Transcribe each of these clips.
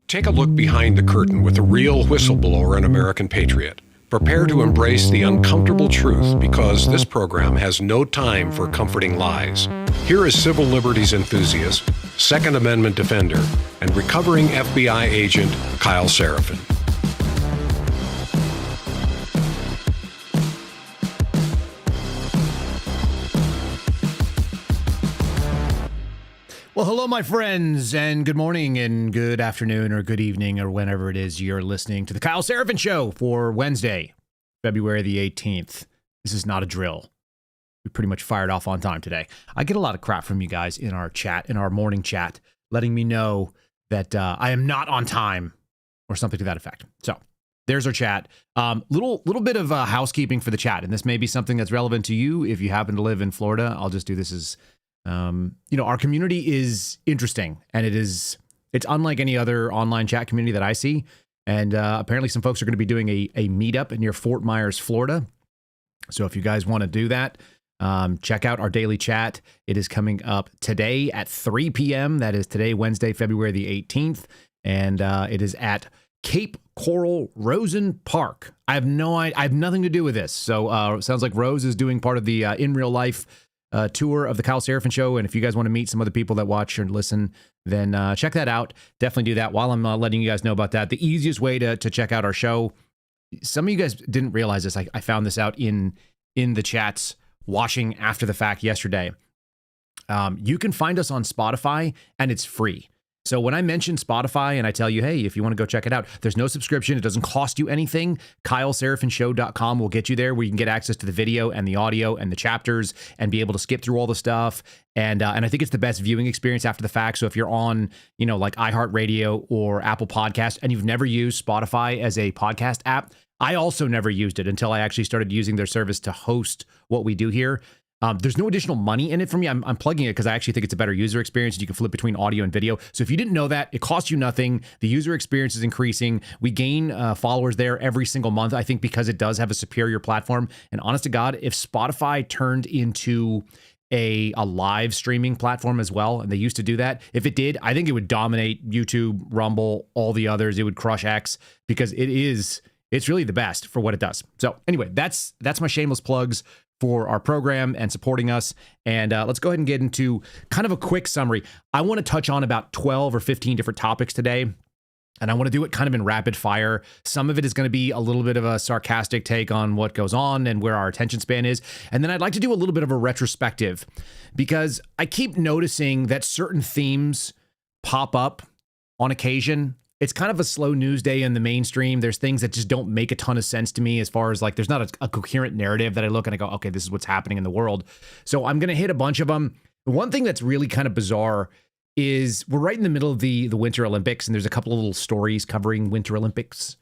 Take a look behind the curtain with a real whistleblower and American patriot. Prepare to embrace the uncomfortable truth because this program has no time for comforting lies. Here is civil liberties enthusiast, Second Amendment defender, and recovering FBI agent Kyle Seraphin. Well, hello, my friends, and good morning and good afternoon or good evening or whenever it is you're listening to the Kyle Seraphin Show for Wednesday, February the 18th. This is not a drill. We pretty much fired off on time today. I get a lot of crap from you guys in our chat, in our morning chat, letting me know that I am not on time or something to that effect. So there's our chat. Little bit of housekeeping for the chat, and this may be something that's relevant to you if you happen to live in Florida. I'll just do this as our community is interesting, and it's unlike any other online chat community that I see. And apparently some folks are going to be doing a meetup near Fort Myers, Florida. So if you guys want to do that, check out our daily chat. It is coming up today at 3 p.m. That is today, Wednesday, February the 18th. And it is at Cape Coral Rosen Park. I have nothing to do with this. So it sounds like Rose is doing part of the in real life tour of the Kyle Seraphin Show. And if you guys want to meet some other people that watch and listen, then check that out. Definitely do that. While I'm letting you guys know about that, the easiest way to check out our show, some of you guys didn't realize this. I found this out in the chats watching after the fact yesterday. You can find us on Spotify, and it's free. So when I mention Spotify and I tell you, hey, if you want to go check it out, there's no subscription. It doesn't cost you anything. KyleSeraphinshow.com will get you there, where you can get access to the video and the audio and the chapters and be able to skip through all the stuff. And I think it's the best viewing experience after the fact. So if you're on, like iHeartRadio or Apple Podcast and you've never used Spotify as a podcast app, I also never used it until I actually started using their service to host what we do here. There's no additional money in it for me. I'm plugging it because I actually think it's a better user experience. You can flip between audio and video. So if you didn't know that, it costs you nothing. The user experience is increasing. We gain followers there every single month, I think, because it does have a superior platform. And honest to God, if Spotify turned into a live streaming platform as well, and they used to do that, if it did, I think it would dominate YouTube, Rumble, all the others. It would crush X because it's really the best for what it does. So anyway, that's my shameless plugs for our program and supporting us. And let's go ahead and get into kind of a quick summary. I want to touch on about 12 or 15 different topics today. And I want to do it kind of in rapid fire. Some of it is going to be a little bit of a sarcastic take on what goes on and where our attention span is. And then I'd like to do a little bit of a retrospective, because I keep noticing that certain themes pop up on occasion. It's kind of a slow news day in the mainstream. There's things that just don't make a ton of sense to me, as far as like there's not a coherent narrative that I look and I go, okay, this is what's happening in the world. So I'm going to hit a bunch of them. One thing that's really kind of bizarre is we're right in the middle of the Winter Olympics, and there's a couple of little stories covering Winter Olympics.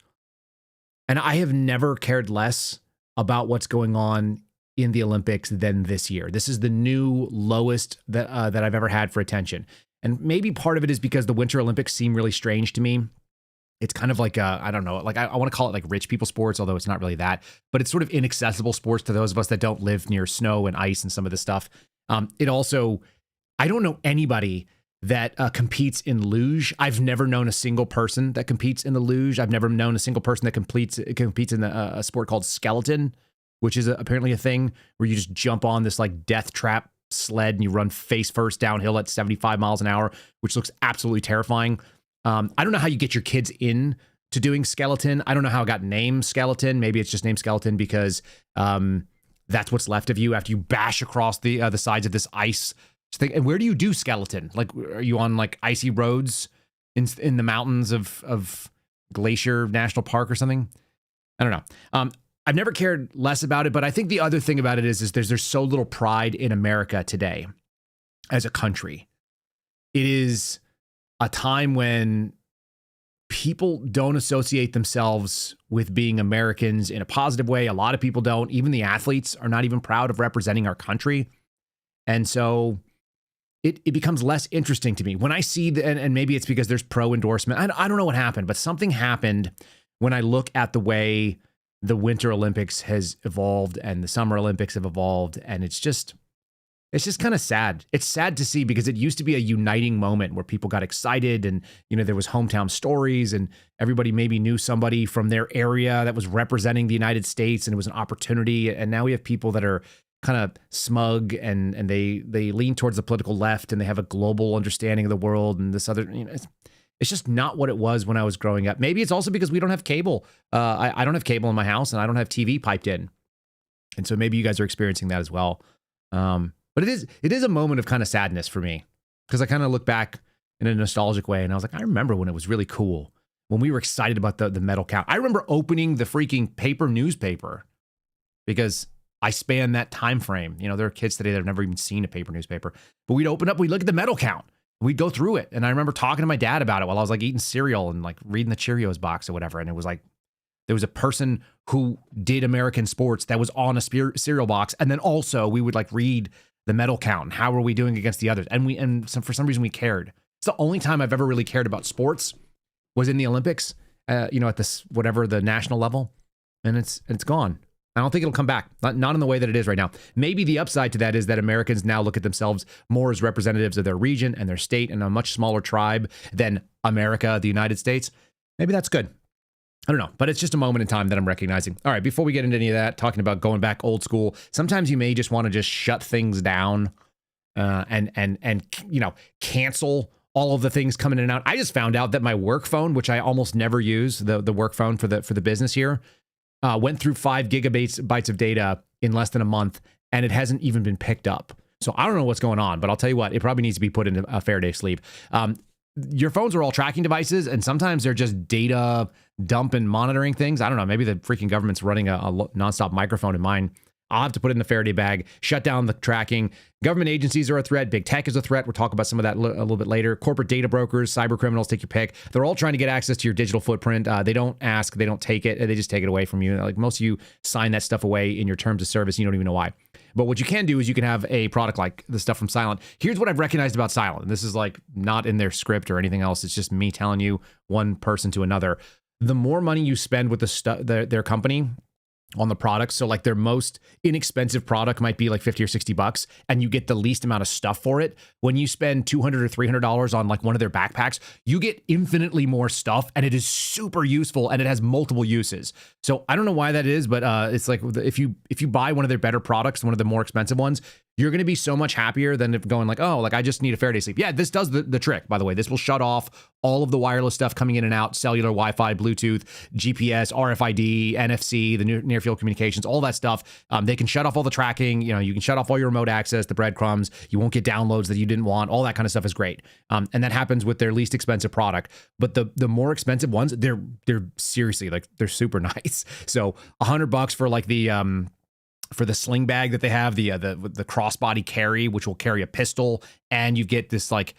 And I have never cared less about what's going on in the Olympics than this year. This is the new lowest that I've ever had for attention. And maybe part of it is because the Winter Olympics seem really strange to me. It's kind of like, I don't know, like I want to call it like rich people sports, although it's not really that. But it's sort of inaccessible sports to those of us that don't live near snow and ice and some of this stuff. It also, I don't know anybody that competes in luge. I've never known a single person that competes in the luge. I've never known a single person that competes in a sport called skeleton, which is apparently a thing where you just jump on this like death trap sled and you run face first downhill at 75 miles an hour, which looks absolutely terrifying. I don't know how you get your kids in to doing skeleton. I don't know how it got named skeleton. Maybe it's just named skeleton because that's what's left of you after you bash across the sides of this ice thing. And where do you do skeleton? Like, are you on like icy roads in the mountains of Glacier National Park or something? I don't know. I've never cared less about it, but I think the other thing about it is there's so little pride in America today as a country. It is a time when people don't associate themselves with being Americans in a positive way. A lot of people don't. Even the athletes are not even proud of representing our country. And so it becomes less interesting to me when I see and maybe it's because there's pro endorsement. I don't know what happened, but something happened when I look at the way the Winter Olympics has evolved and the Summer Olympics have evolved. And it's it's just kind of sad. It's sad to see because it used to be a uniting moment where people got excited and, there was hometown stories and everybody maybe knew somebody from their area that was representing the United States and it was an opportunity. And now we have people that are kind of smug and they lean towards the political left and they have a global understanding of the world and this other, it's just not what it was when I was growing up. Maybe it's also because we don't have cable. I don't have cable in my house and I don't have TV piped in. And so maybe you guys are experiencing that as well. But it is a moment of kind of sadness for me because I kind of look back in a nostalgic way and I was like, I remember when it was really cool, when we were excited about the medal count. I remember opening the freaking paper newspaper because I span that time frame. There are kids today that have never even seen a paper newspaper, but we'd open up, we'd look at the medal count, we'd go through it. And I remember talking to my dad about it while I was like eating cereal and like reading the Cheerios box or whatever. And it was like, there was a person who did American sports that was on a cereal box. And then also we would like read the medal count and how are we doing against the others. And for some reason we cared. It's the only time I've ever really cared about sports was in the Olympics, at this, whatever the national level. And it's gone. I don't think it'll come back. Not in the way that it is right now. Maybe the upside to that is that Americans now look at themselves more as representatives of their region and their state and a much smaller tribe than America, the United States. Maybe that's good. I don't know, but it's just a moment in time that I'm recognizing. All right, before we get into any of that, talking about going back old school, sometimes you may just want to just shut things down and cancel all of the things coming in and out. I just found out that my work phone, which I almost never use, the work phone for the business here, went through 5 gigabytes of data in less than a month, and it hasn't even been picked up. So I don't know what's going on, but I'll tell you what, it probably needs to be put in a Faraday sleeve. Your phones are all tracking devices, and sometimes they're just data dump and monitoring things. I don't know. Maybe the freaking government's running a nonstop microphone in mine. I'll have to put it in the Faraday bag, shut down the tracking. Government agencies are a threat. Big tech is a threat. We'll talk about some of that a little bit later. Corporate data brokers, cyber criminals, take your pick. They're all trying to get access to your digital footprint. They don't ask. They don't take it. They just take it away from you. Like most of you sign that stuff away in your terms of service. You don't even know why. But what you can do is you can have a product like the stuff from Silent. Here's what I've recognized about Silent. This is like not in their script or anything else. It's just me telling you one person to another. The more money you spend with their company on the products, so like their most inexpensive product might be like $50 or $60, and you get the least amount of stuff for it. When you spend $200 or $300 on like one of their backpacks, you get infinitely more stuff, and it is super useful, and it has multiple uses. So I don't know why that is, but it's like if you buy one of their better products, one of the more expensive ones, you're going to be so much happier than if going like, oh, like I just need a Faraday sleeve. Yeah, this does the trick, by the way. This will shut off all of the wireless stuff coming in and out, cellular, Wi-Fi, Bluetooth, GPS, RFID, NFC, the near field communications, all that stuff. They can shut off all the tracking. You can shut off all your remote access, the breadcrumbs. You won't get downloads that you didn't want. All that kind of stuff is great. And that happens with their least expensive product. But the more expensive ones, they're seriously like they're super nice. So $100 for like for the sling bag that they have, the crossbody carry, which will carry a pistol, and you get this like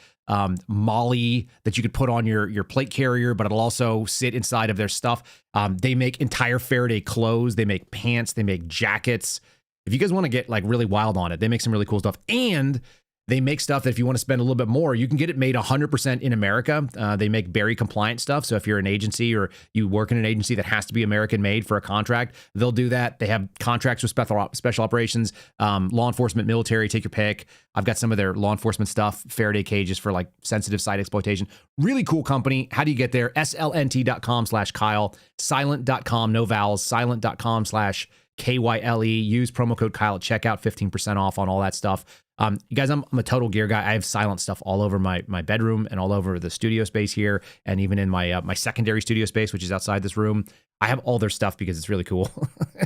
molly that you could put on your plate carrier, but it'll also sit inside of their stuff. They make entire Faraday clothes, they make pants, they make jackets. If you guys want to get like really wild on it, they make some really cool stuff. And they make stuff that if you want to spend a little bit more, you can get it made 100% in America. They make Berry compliant stuff. So if you're an agency or you work in an agency that has to be American made for a contract, they'll do that. They have contracts with special operations, law enforcement, military, take your pick. I've got some of their law enforcement stuff, Faraday cages for like sensitive site exploitation. Really cool company. How do you get there? SLNT.com/Kyle, silent.com, no vowels, silent.com/KYLE. Use promo code Kyle at checkout, 15% off on all that stuff. You guys, I'm a total gear guy. I have Silent stuff all over my bedroom and all over the studio space here, and even in my my secondary studio space, which is outside this room. I have all their stuff because it's really cool.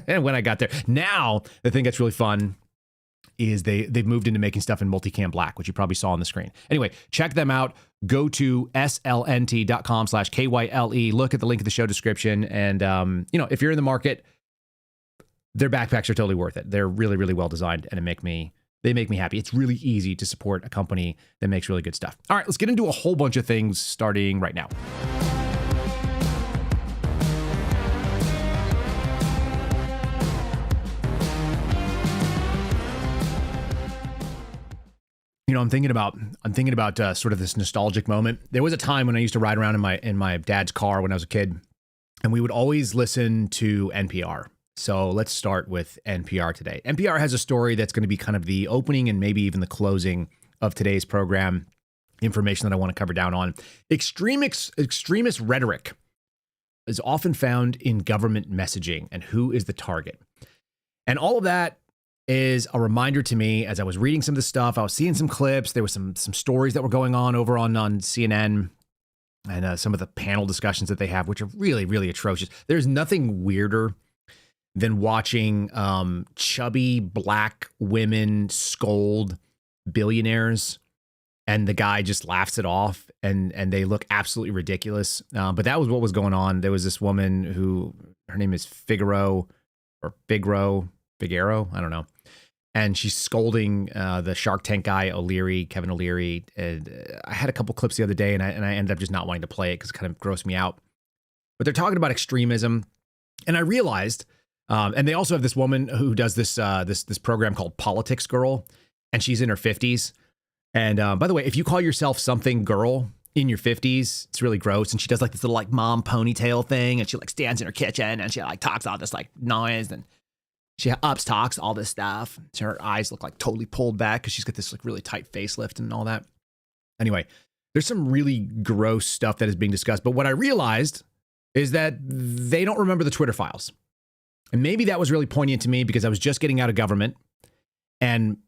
And when I got there, now the thing that's really fun is they've moved into making stuff in multicam black, which you probably saw on the screen. Anyway, check them out. Go to slnt.com/KYLE. Look at the link in the show description, and if you're in the market, their backpacks are totally worth it. They're really, really well designed, and they make me happy. It's really easy to support a company that makes really good stuff. All right, let's get into a whole bunch of things starting right now. I'm thinking about sort of this nostalgic moment. There was a time when I used to ride around in my dad's car when I was a kid, and we would always listen to NPR. So let's start with NPR today. NPR has a story that's going to be kind of the opening and maybe even the closing of today's program. Information that I want to cover down on. Extremist rhetoric is often found in government messaging, and who is the target. And all of that is a reminder to me as I was reading some of the stuff. I was seeing some clips. There were some stories that were going on over on CNN and some of the panel discussions that they have, which are really, really atrocious. There's nothing weirder than watching chubby black women scold billionaires, and the guy just laughs it off, and they look absolutely ridiculous. But that was what was going on. There was this woman who, her name is Figaro, I don't know. And she's scolding the Shark Tank guy, Kevin O'Leary. And I had a couple clips the other day, and I ended up just not wanting to play it because it kind of grossed me out. But they're talking about extremism, and I realized, and they also have this woman who does this program called Politics Girl, and she's in her 50s. And by the way, if you call yourself something girl in your 50s, it's really gross. And she does like this little like mom ponytail thing, and she like stands in her kitchen and she like talks all this like noise, and she talks all this stuff. So her eyes look like totally pulled back because she's got this like really tight facelift and all that. Anyway, there's some really gross stuff that is being discussed. But what I realized is that they don't remember the Twitter files. And maybe that was really poignant to me because I was just getting out of government, and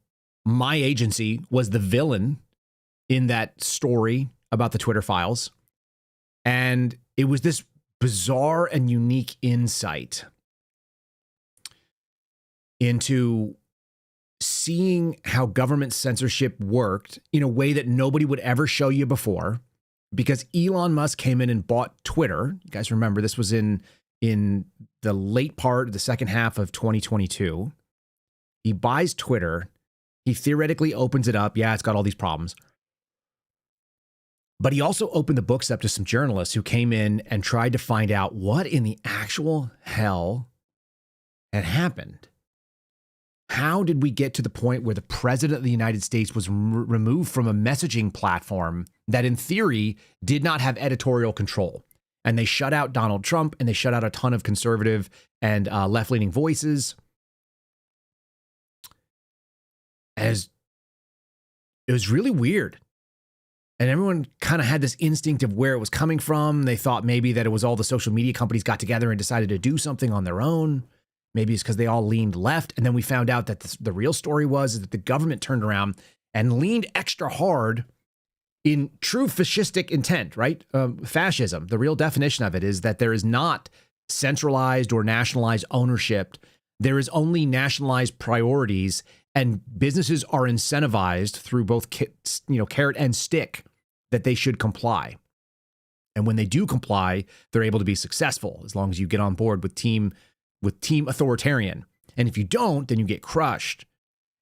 my agency was the villain in that story about the Twitter files. And it was this bizarre and unique insight into seeing how government censorship worked in a way that nobody would ever show you before, because Elon Musk came in and bought Twitter. You guys remember this was in the late part, the second half of 2022. He buys Twitter. He theoretically opens it up. Yeah, it's got all these problems. But he also opened the books up to some journalists who came in and tried to find out what in the actual hell had happened. How did we get to the point where the president of the United States was removed from a messaging platform that in theory did not have editorial control? And they shut out Donald Trump, and they shut out a ton of conservative and left-leaning voices. As it was really weird. And everyone kind of had this instinct of where it was coming from. They thought maybe that it was all the social media companies got together and decided to do something on their own. Maybe it's because they all leaned left. And then we found out that the real story was that the government turned around and leaned extra hard in true fascistic intent, right? Fascism, the real definition of it is that there is not centralized or nationalized ownership. There is only nationalized priorities, and businesses are incentivized through both carrot and stick that they should comply. And when they do comply, they're able to be successful as long as you get on board with team authoritarian. And if you don't, then you get crushed.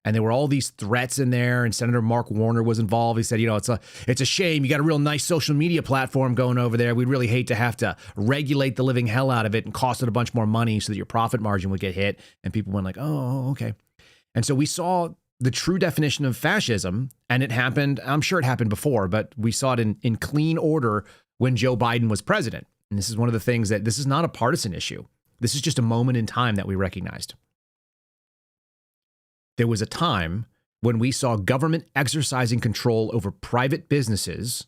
And there were all these threats in there, and Senator Mark Warner was involved. He said, it's a shame. You got a real nice social media platform going over there. We'd really hate to have to regulate the living hell out of it and cost it a bunch more money so that your profit margin would get hit. And people went like, oh, okay. And so we saw the true definition of fascism, and it happened. I'm sure it happened before, but we saw it in clean order when Joe Biden was president. And this is one of the things that this is not a partisan issue. This is just a moment in time that we recognized. There was a time when we saw government exercising control over private businesses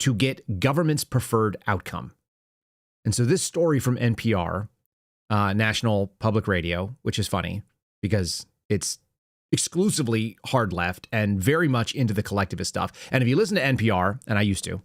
to get government's preferred outcome. And so this story from NPR, National Public Radio, which is funny because it's exclusively hard left and very much into the collectivist stuff. And if you listen to NPR, and I used to,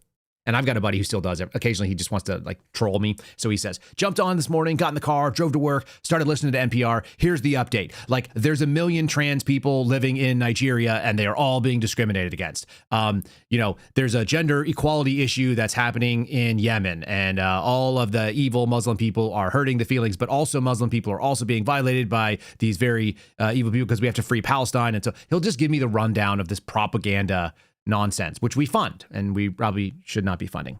and I've got a buddy who still does it. Occasionally, he just wants to like troll me. So he says, jumped on this morning, got in the car, drove to work, started listening to NPR. Here's the update. Like, there's 1 million trans people living in Nigeria, and they are all being discriminated against. There's a gender equality issue that's happening in Yemen, and all of the evil Muslim people are hurting the feelings, but also Muslim people are also being violated by these very evil people because we have to free Palestine. And so he'll just give me the rundown of this propaganda nonsense, which we fund, and we probably should not be funding.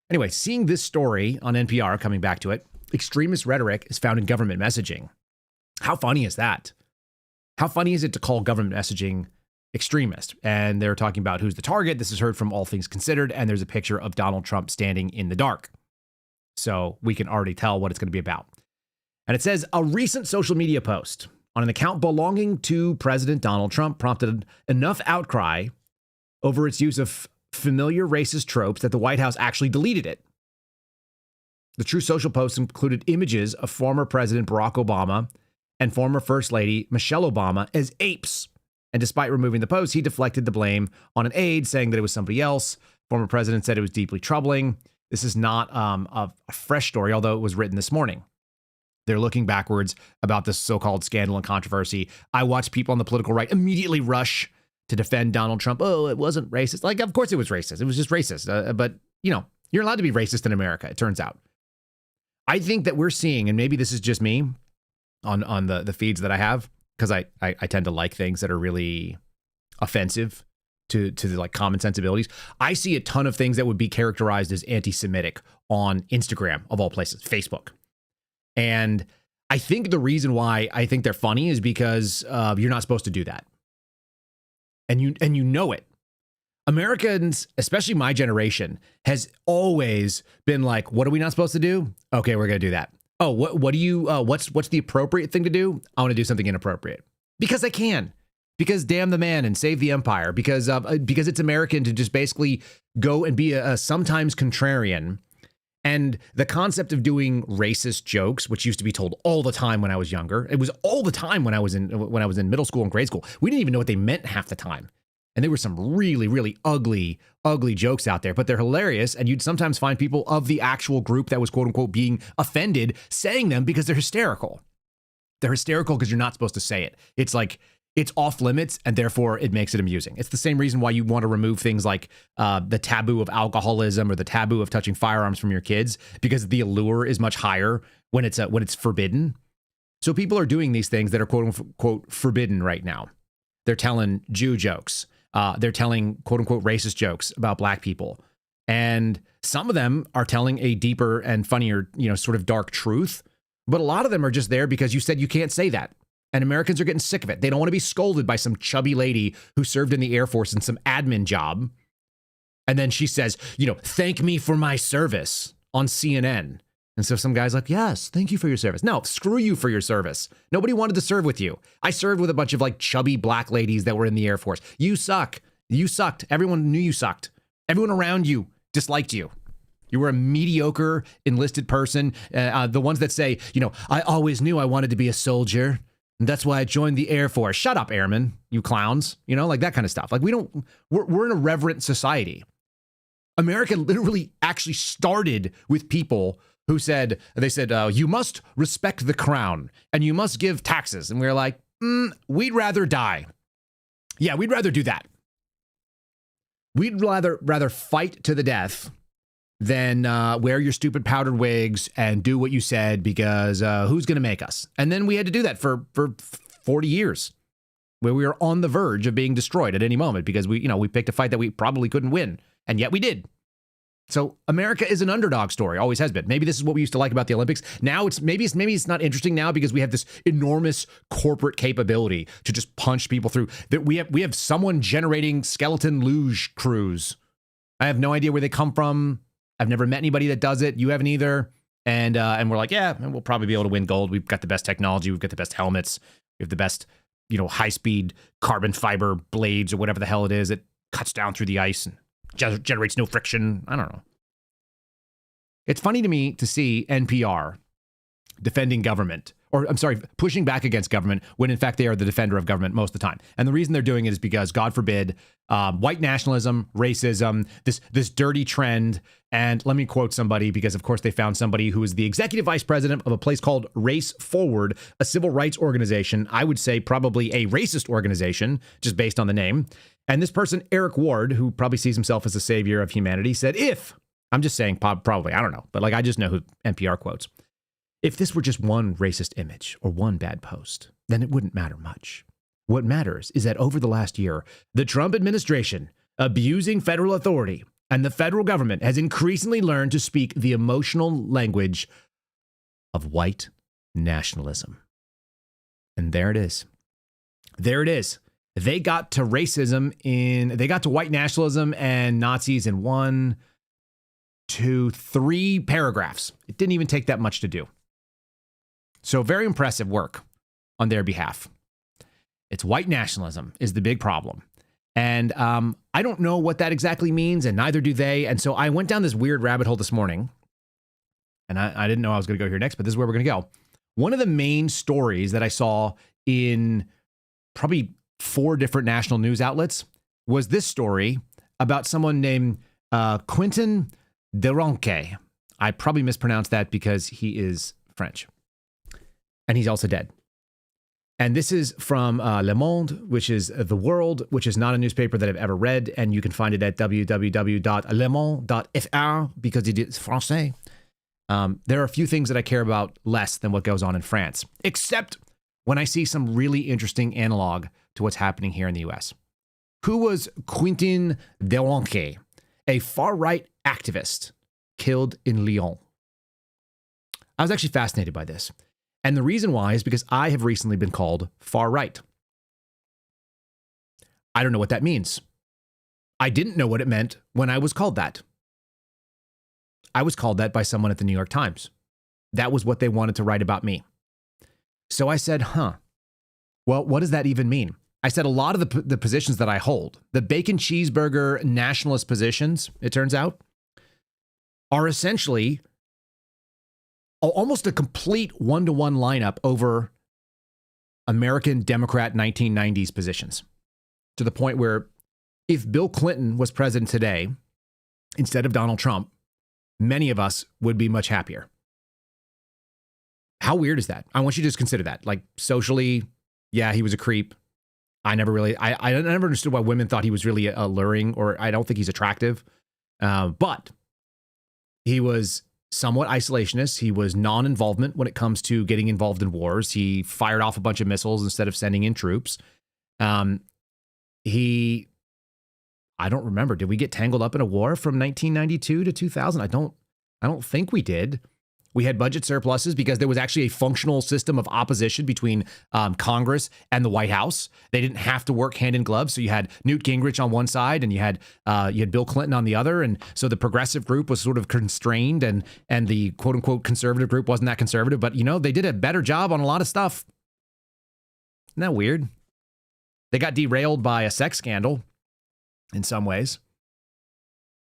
Anyway, seeing this story on NPR, coming back to it, extremist rhetoric is found in government messaging. How funny is that? How funny is it to call government messaging extremist? And they're talking about who's the target. This is heard from All Things Considered, and there's a picture of Donald Trump standing in the dark. So we can already tell what it's going to be about. And it says a recent social media post on an account belonging to President Donald Trump prompted enough outcry over its use of familiar racist tropes that the White House actually deleted it. The True Social post included images of former President Barack Obama and former First Lady Michelle Obama as apes. And despite removing the post, he deflected the blame on an aide, saying that it was somebody else. Former president said it was deeply troubling. This is not a fresh story, although it was written this morning. They're looking backwards about this so-called scandal and controversy. I watched people on the political right immediately rush to defend Donald Trump. Oh, it wasn't racist. Like, of course it was racist. It was just racist. But, you know, you're allowed to be racist in America, it turns out. I think that we're seeing, and maybe this is just me on the feeds that I have, because I tend to like things that are really offensive to the like common sensibilities. I see a ton of things that would be characterized as anti-Semitic on Instagram, of all places, Facebook. And I think the reason why I think they're funny is because you're not supposed to do that. And you know it. Americans, especially my generation, has always been like, what are we not supposed to do? Okay, we're going to do that. Oh, what do you, what's the appropriate thing to do? I want to do something inappropriate because I can, because damn the man and save the empire, because it's American to just basically go and be a sometimes contrarian. And the concept of doing racist jokes, which used to be told all the time when I was younger, it was all the time when I was in middle school and grade school. We didn't even know what they meant half the time. And there were some really, really ugly jokes out there, but they're hilarious. And you'd sometimes find people of the actual group that was quote unquote being offended saying them because they're hysterical. They're hysterical because you're not supposed to say it. It's like, it's off limits and therefore it makes it amusing. It's the same reason why you want to remove things like the taboo of alcoholism or the taboo of touching firearms from your kids, because the allure is much higher when it's forbidden. So people are doing these things that are quote unquote forbidden right now. They're telling Jew jokes. They're telling quote unquote racist jokes about black people. And some of them are telling a deeper and funnier, sort of dark truth. But a lot of them are just there because you said you can't say that. And Americans are getting sick of it. They don't want to be scolded by some chubby lady who served in the Air Force in some admin job. And then she says, thank me for my service on CNN. And so some guy's like, yes, thank you for your service. No, screw you for your service. Nobody wanted to serve with you. I served with a bunch of like chubby black ladies that were in the Air Force. You suck. You sucked. Everyone knew you sucked. Everyone around you disliked you. You were a mediocre enlisted person. The ones that say, I always knew I wanted to be a soldier. And that's why I joined the Air Force. Shut up, airmen, you clowns. Like that kind of stuff. Like we're in a reverent society. America literally actually started with people who said, you must respect the crown and you must give taxes. And we were like, we'd rather die. Yeah, we'd rather do that. We'd rather fight to the death than wear your stupid powdered wigs and do what you said, because who's going to make us? And then we had to do that for 40 years, where we were on the verge of being destroyed at any moment because we picked a fight that we probably couldn't win, and yet we did. So America is an underdog story, always has been. Maybe this is what we used to like about the Olympics. Now maybe it's not interesting now because we have this enormous corporate capability to just punch people through. That we have someone generating skeleton luge crews. I have no idea where they come from. I've never met anybody that does it. You haven't either. And we're like, yeah, we'll probably be able to win gold. We've got the best technology. We've got the best helmets. We have the best, high-speed carbon fiber blades or whatever the hell it is. It cuts down through the ice and generates no friction. I don't know. It's funny to me to see NPR defending government, pushing back against government when in fact they are the defender of government most of the time. And the reason they're doing it is because, God forbid, white nationalism, racism, this dirty trend. And let me quote somebody, because of course they found somebody who is the executive vice president of a place called Race Forward, a civil rights organization. I would say probably a racist organization, just based on the name. And this person, Eric Ward, who probably sees himself as a savior of humanity, said, I'm just saying probably, I don't know, but I just know who NPR quotes. If this were just one racist image or one bad post, then it wouldn't matter much. What matters is that over the last year, the Trump administration, abusing federal authority, and the federal government has increasingly learned to speak the emotional language of white nationalism. And there it is. There it is. They got to white nationalism and Nazis in 1, 2, 3 paragraphs. It didn't even take that much to do. So very impressive work on their behalf. It's white nationalism is the big problem. And I don't know what that exactly means, and neither do they. And so I went down this weird rabbit hole this morning, and I didn't know I was going to go here next, but this is where we're going to go. One of the main stories that I saw in probably 4 different national news outlets was this story about someone named Quentin Deronque. I probably mispronounced that because he is French. And he's also dead. And this is from Le Monde, which is The World, which is not a newspaper that I've ever read. And you can find it at www.lemonde.fr because it is Francais. There are a few things that I care about less than what goes on in France, except when I see some really interesting analog to what's happening here in the US. Who was Quentin Deronque, a far-right activist killed in Lyon? I was actually fascinated by this. And the reason why is because I have recently been called far-right. I don't know what that means. I didn't know what it meant when I was called that. I was called that by someone at the New York Times. That was what they wanted to write about me. So I said, well, what does that even mean? I said a lot of the positions that I hold, the bacon cheeseburger nationalist positions, it turns out, are essentially almost a complete one-to-one lineup over American Democrat 1990s positions, to the point where if Bill Clinton was president today, instead of Donald Trump, many of us would be much happier. How weird is that? I want you to just consider that. Like socially, yeah, he was a creep. I never understood why women thought he was really alluring, or I don't think he's attractive. But he was somewhat isolationist. He was non-involvement when it comes to getting involved in wars. He fired off a bunch of missiles instead of sending in troops. I don't remember. Did we get tangled up in a war from 1992 to 2000? I don't think we did. We had budget surpluses because there was actually a functional system of opposition between Congress and the White House. They didn't have to work hand in glove. So you had Newt Gingrich on one side and you had Bill Clinton on the other. And so the progressive group was sort of constrained and the quote unquote conservative group wasn't that conservative. But, they did a better job on a lot of stuff. Isn't that weird? They got derailed by a sex scandal in some ways.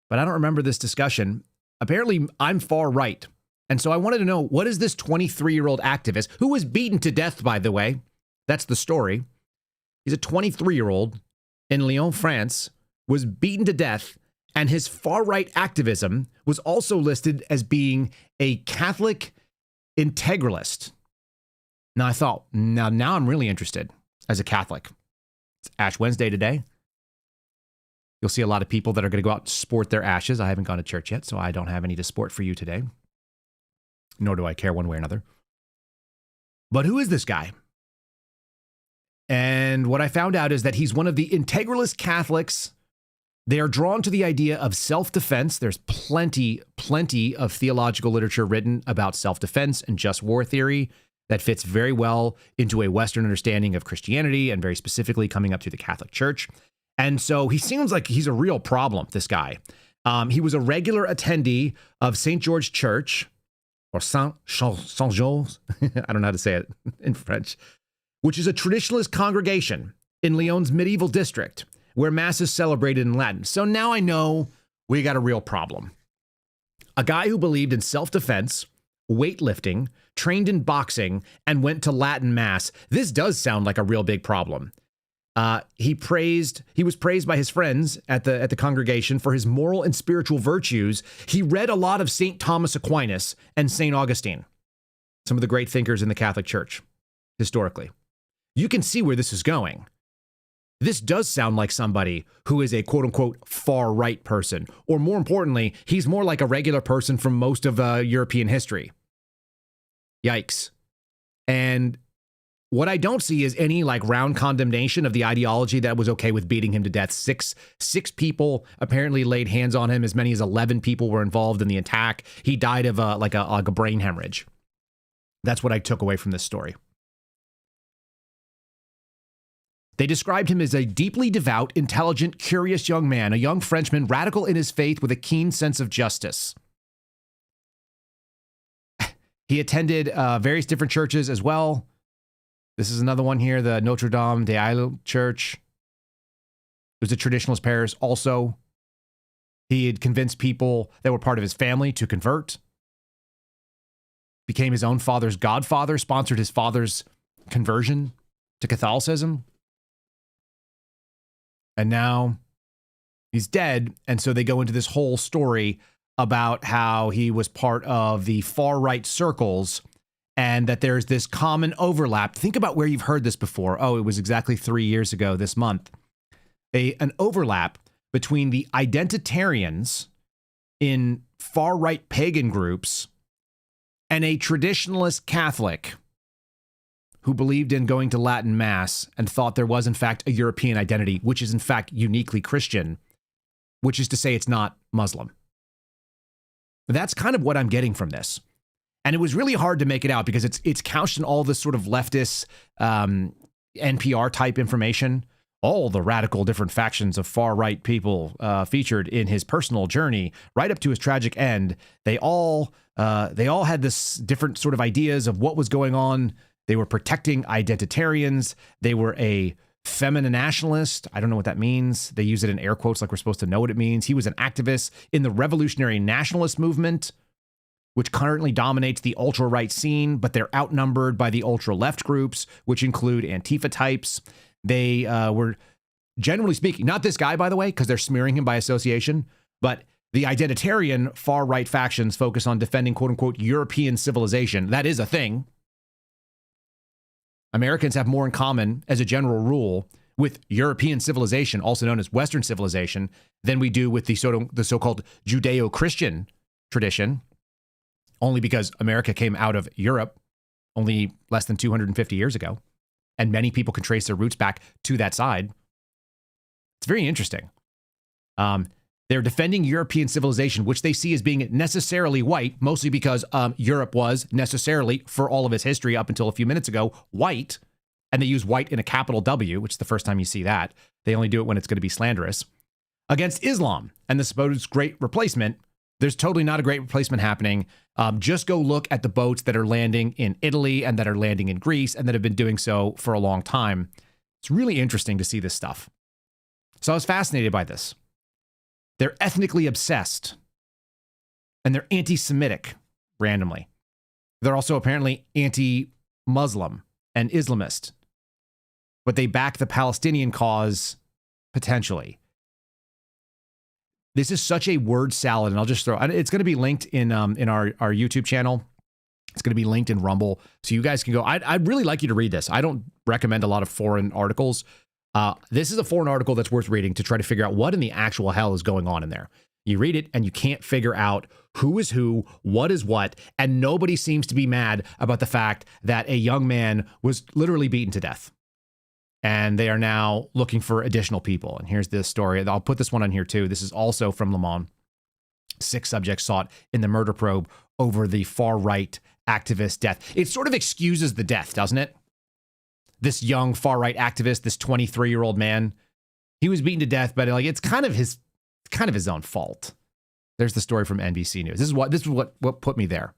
But I don't remember this discussion. Apparently, I'm far right. And so I wanted to know, what is this 23-year-old activist, who was beaten to death, by the way? That's the story. He's a 23-year-old in Lyon, France, was beaten to death, and his far-right activism was also listed as being a Catholic integralist. Now I thought, now I'm really interested as a Catholic. It's Ash Wednesday today. You'll see a lot of people that are going to go out and sport their ashes. I haven't gone to church yet, so I don't have any to sport for you today. Nor do I care one way or another. But who is this guy? And what I found out is that he's one of the integralist Catholics. They are drawn to the idea of self-defense. There's plenty of theological literature written about self-defense and just war theory that fits very well into a Western understanding of Christianity and very specifically coming up through the Catholic Church. And so he seems like he's a real problem, this guy. He was a regular attendee of St. George Church, or Saint-Georges, I don't know how to say it in French, which is a traditionalist congregation in Lyon's medieval district where Mass is celebrated in Latin. So now I know we got a real problem. A guy who believed in self-defense, weightlifting, trained in boxing, and went to Latin Mass. This does sound like a real big problem. He was praised by his friends at the congregation for his moral and spiritual virtues. He read a lot of St. Thomas Aquinas and St. Augustine, some of the great thinkers in the Catholic Church, historically. You can see where this is going. This does sound like somebody who is a quote unquote far right person, or more importantly, he's more like a regular person from most of European history. Yikes. And what I don't see is any round condemnation of the ideology that was okay with beating him to death. Six people apparently laid hands on him. As many as 11 people were involved in the attack. He died of a brain hemorrhage. That's what I took away from this story. They described him as a deeply devout, intelligent, curious young man, a young Frenchman, radical in his faith with a keen sense of justice. He attended various different churches as well. This is another one here, the Notre Dame des Isles Church. It was a traditionalist parish also. He had convinced people that were part of his family to convert. Became his own father's godfather, sponsored his father's conversion to Catholicism. And now he's dead. And so they go into this whole story about how he was part of the far-right circles and that there's this common overlap. Think about where you've heard this before. Oh, it was exactly 3 years ago this month. An overlap between the identitarians in far-right pagan groups and a traditionalist Catholic who believed in going to Latin Mass and thought there was, in fact, a European identity, which is, in fact, uniquely Christian, which is to say it's not Muslim. That's kind of what I'm getting from this. And it was really hard to make it out because it's couched in all this sort of leftist NPR type information. All the radical different factions of far-right people featured in his personal journey right up to his tragic end. They all had this different sort of ideas of what was going on. They were protecting identitarians. They were a feminine nationalist. I don't know what that means. They use it in air quotes like we're supposed to know what it means. He was an activist in the revolutionary nationalist movement, which currently dominates the ultra-right scene, but they're outnumbered by the ultra-left groups, which include Antifa types. They were, generally speaking, not this guy, by the way, because they're smearing him by association, but the identitarian far-right factions focus on defending, quote-unquote, European civilization. That is a thing. Americans have more in common, as a general rule, with European civilization, also known as Western civilization, than we do with the so-called Judeo-Christian tradition, only because America came out of Europe only less than 250 years ago, and many people can trace their roots back to that side. It's very interesting. They're defending European civilization, which they see as being necessarily white, mostly because Europe was necessarily, for all of its history up until a few minutes ago, white. And they use white in a capital W, which is the first time you see that. They only do it when it's going to be slanderous. Against Islam and the supposed great replacement, there's totally not a great replacement happening. Just go look at the boats that are landing in Italy and that are landing in Greece and that have been doing so for a long time. It's really interesting to see this stuff. So I was fascinated by this. They're ethnically obsessed, and they're anti-Semitic randomly. They're also apparently anti-Muslim and Islamist, but they back the Palestinian cause potentially. This is such a word salad, and I'll just throw, it's going to be linked in our YouTube channel. It's going to be linked in Rumble, so you guys can go. I'd really like you to read this. I don't recommend a lot of foreign articles. This is a foreign article that's worth reading to try to figure out what in the actual hell is going on in there. You read it and you can't figure out who is who, what is what, and nobody seems to be mad about the fact that a young man was literally beaten to death. And they are now looking for additional people. And here's this story. I'll put this one on here too. This is also from Le Monde. 6 subjects sought in the murder probe over the far-right activist death. It sort of excuses the death, doesn't it? This young far-right activist, this 23-year-old man, he was beaten to death, but like it's kind of his own fault. There's the story from NBC News. This is what put me there.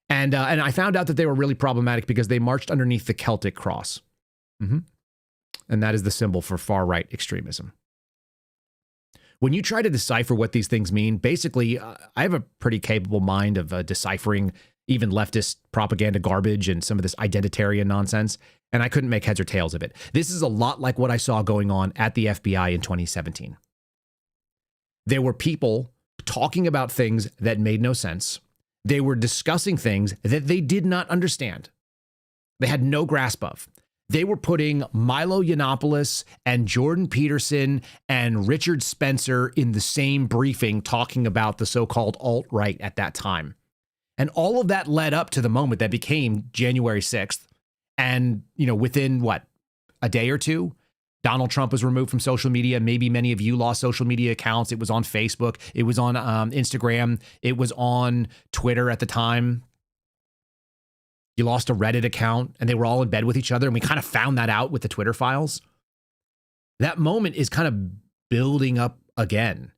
And I found out that they were really problematic because they marched underneath the Celtic cross. And that is the symbol for far-right extremism. When you try to decipher what these things mean, basically, I have a pretty capable mind of deciphering even leftist propaganda garbage and some of this identitarian nonsense, and I couldn't make heads or tails of it. This is a lot like what I saw going on at the FBI in 2017. There were people talking about things that made no sense. They were discussing things that they did not understand. They had no grasp of. They were putting Milo Yiannopoulos and Jordan Peterson and Richard Spencer in the same briefing talking about the so-called alt-right at that time. And all of that led up to the moment that became January 6th. And, within a day or two, Donald Trump was removed from social media. Maybe many of you lost social media accounts. It was on Facebook. It was on Instagram. It was on Twitter at the time. You lost a Reddit account and they were all in bed with each other. And we kind of found that out with the Twitter files. That moment is kind of building up again.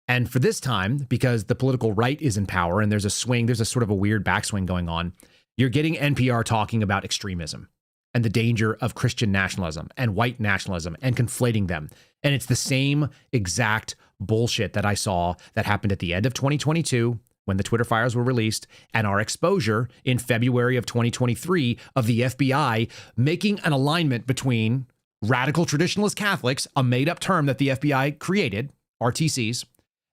And for this time, because the political right is in power and there's a swing, there's a sort of a weird backswing going on, you're getting NPR talking about extremism and the danger of Christian nationalism and white nationalism and conflating them. And it's the same exact bullshit that I saw that happened at the end of 2022 when the Twitter files were released, and our exposure in February of 2023 of the FBI making an alignment between radical traditionalist Catholics, a made-up term that the FBI created, RTCs,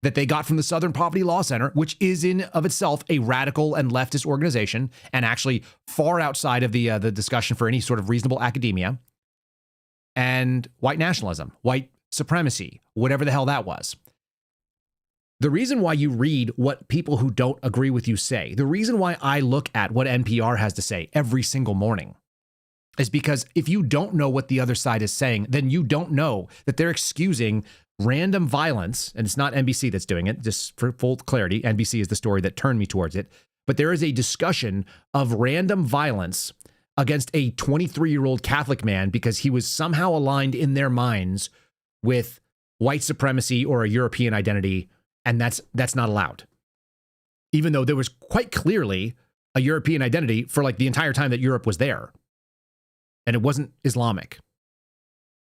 that they got from the Southern Poverty Law Center, which is in of itself a radical and leftist organization, and actually far outside of the discussion for any sort of reasonable academia, and white nationalism, white supremacy, whatever the hell that was. The reason why you read what people who don't agree with you say, the reason why I look at what NPR has to say every single morning, is because if you don't know what the other side is saying, then you don't know that they're excusing random violence, and it's not NBC that's doing it, just for full clarity. NBC is the story that turned me towards it. But there is a discussion of random violence against a 23-year-old Catholic man because he was somehow aligned in their minds with white supremacy or a European identity, and that's not allowed. Even though there was quite clearly a European identity for like the entire time that Europe was there. And it wasn't Islamic.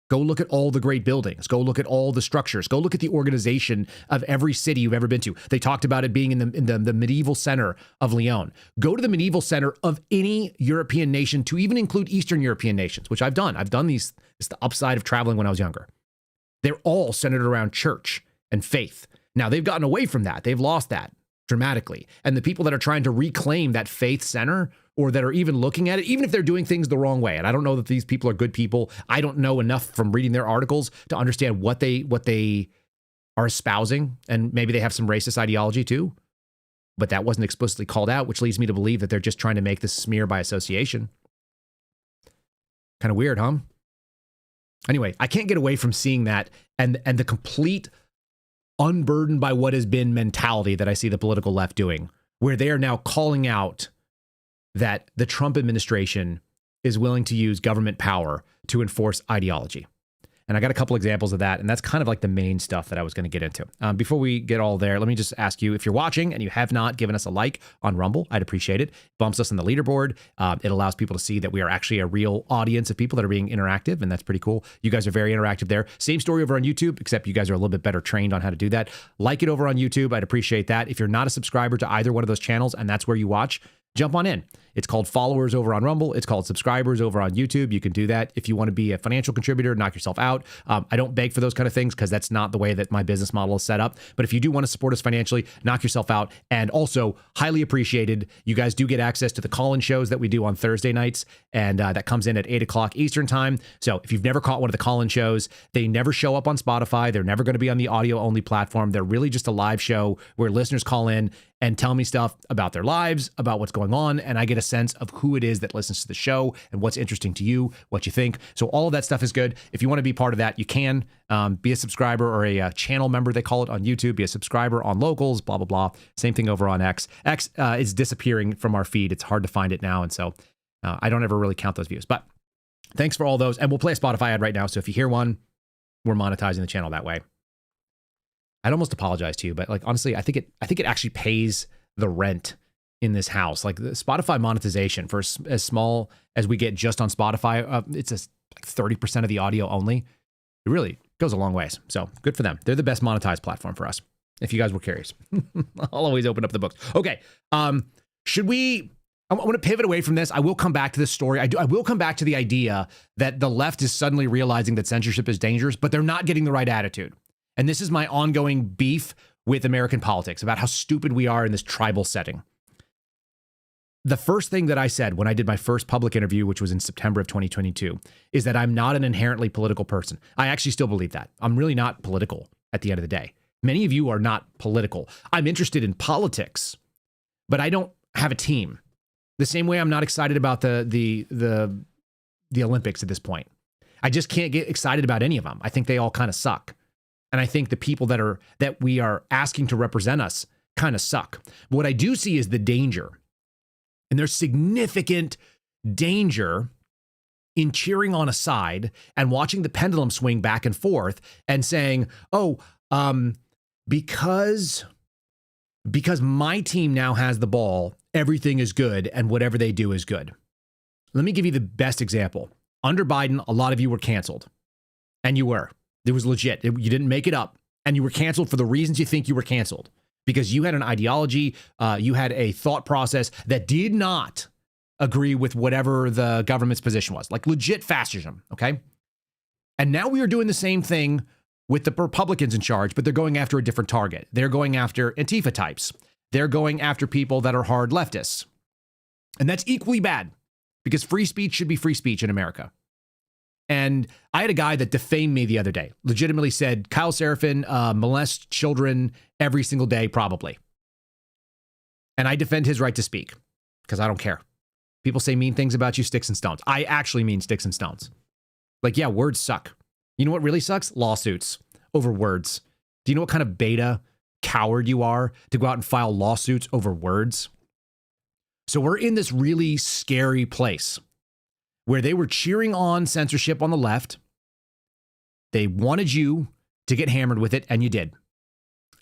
Go look at all the great buildings. Go look at all the structures. Go look at the organization of every city you've ever been to. They talked about it being in the medieval center of Lyon. Go to the medieval center of any European nation, to even include Eastern European nations, which I've done. I've done these. It's the upside of traveling when I was younger. They're all centered around church and faith. Now, they've gotten away from that. They've lost that dramatically. And the people that are trying to reclaim that faith center, or that are even looking at it, even if they're doing things the wrong way, and I don't know that these people are good people. I don't know enough from reading their articles to understand what they are espousing, and maybe they have some racist ideology too, but that wasn't explicitly called out, which leads me to believe that they're just trying to make this smear by association. Kind of weird, huh? Anyway, I can't get away from seeing that and the complete unburdened by what has been mentality that I see the political left doing, where they are now calling out that the Trump administration is willing to use government power to enforce ideology. And I got a couple examples of that, and that's kind of like the main stuff that I was going to get into. Before we get all there, let me just ask you, if you're watching and you have not given us a like on Rumble, I'd appreciate it. Bumps us in the leaderboard. It allows people to see that we are actually a real audience of people that are being interactive, and that's pretty cool. You guys are very interactive there. Same story over on YouTube, except you guys are a little bit better trained on how to do that. Like it over on YouTube. I'd appreciate that. If you're not a subscriber to either one of those channels and that's where you watch, jump on in. It's called followers over on Rumble. It's called subscribers over on YouTube. You can do that. If you want to be a financial contributor, knock yourself out. I don't beg for those kind of things because that's not the way that my business model is set up. But if you do want to support us financially, knock yourself out. And also, highly appreciated, you guys do get access to the call-in shows that we do on Thursday nights. And that comes in at 8 o'clock Eastern time. So if you've never caught one of the call-in shows, they never show up on Spotify. They're never going to be on the audio-only platform. They're really just a live show where listeners call in and tell me stuff about their lives, about what's going on, and I get a sense of who it is that listens to the show and what's interesting to you, what you think. So all of that stuff is good. If you want to be part of that, you can be a subscriber or a channel member, they call it on YouTube, be a subscriber on Locals, blah, blah, blah. Same thing over on X. X is disappearing from our feed. It's hard to find it now, and so I don't ever really count those views. But thanks for all those, and we'll play a Spotify ad right now, so if you hear one, we're monetizing the channel that way. I'd almost apologize to you, but like honestly, I think it actually pays the rent in this house. Like the Spotify monetization for as small as we get just on Spotify, it's like 30% of the audio only. It really goes a long ways. So good for them. They're the best monetized platform for us. If you guys were curious, I'll always open up the books. Okay, should we? I want to pivot away from this. I will come back to this story. I will come back to the idea that the left is suddenly realizing that censorship is dangerous, but they're not getting the right attitude. And this is my ongoing beef with American politics about how stupid we are in this tribal setting. The first thing that I said when I did my first public interview, which was in September of 2022, is that I'm not an inherently political person. I actually still believe that. I'm really not political at the end of the day. Many of you are not political. I'm interested in politics, but I don't have a team. The same way I'm not excited about the Olympics at this point. I just can't get excited about any of them. I think they all kind of suck. And I think the people that we are asking to represent us kind of suck. What I do see is the danger. And there's significant danger in cheering on a side and watching the pendulum swing back and forth and saying, because my team now has the ball, everything is good and whatever they do is good. Let me give you the best example. Under Biden, a lot of you were canceled, and you were. It was legit. You didn't make it up, and you were canceled for the reasons you think you were canceled, because you had an ideology, you had a thought process that did not agree with whatever the government's position was, like legit fascism, okay? And now we are doing the same thing with the Republicans in charge, but they're going after a different target. They're going after Antifa types. They're going after people that are hard leftists. And that's equally bad, because free speech should be free speech in America. And I had a guy that defamed me the other day, legitimately said, Kyle Seraphin molests children every single day, probably. And I defend his right to speak, because I don't care. People say mean things about you, sticks and stones. I actually mean sticks and stones. Like, yeah, words suck. You know what really sucks? Lawsuits over words. Do you know what kind of beta coward you are to go out and file lawsuits over words? So we're in this really scary place where they were cheering on censorship on the left. They wanted you to get hammered with it, and you did.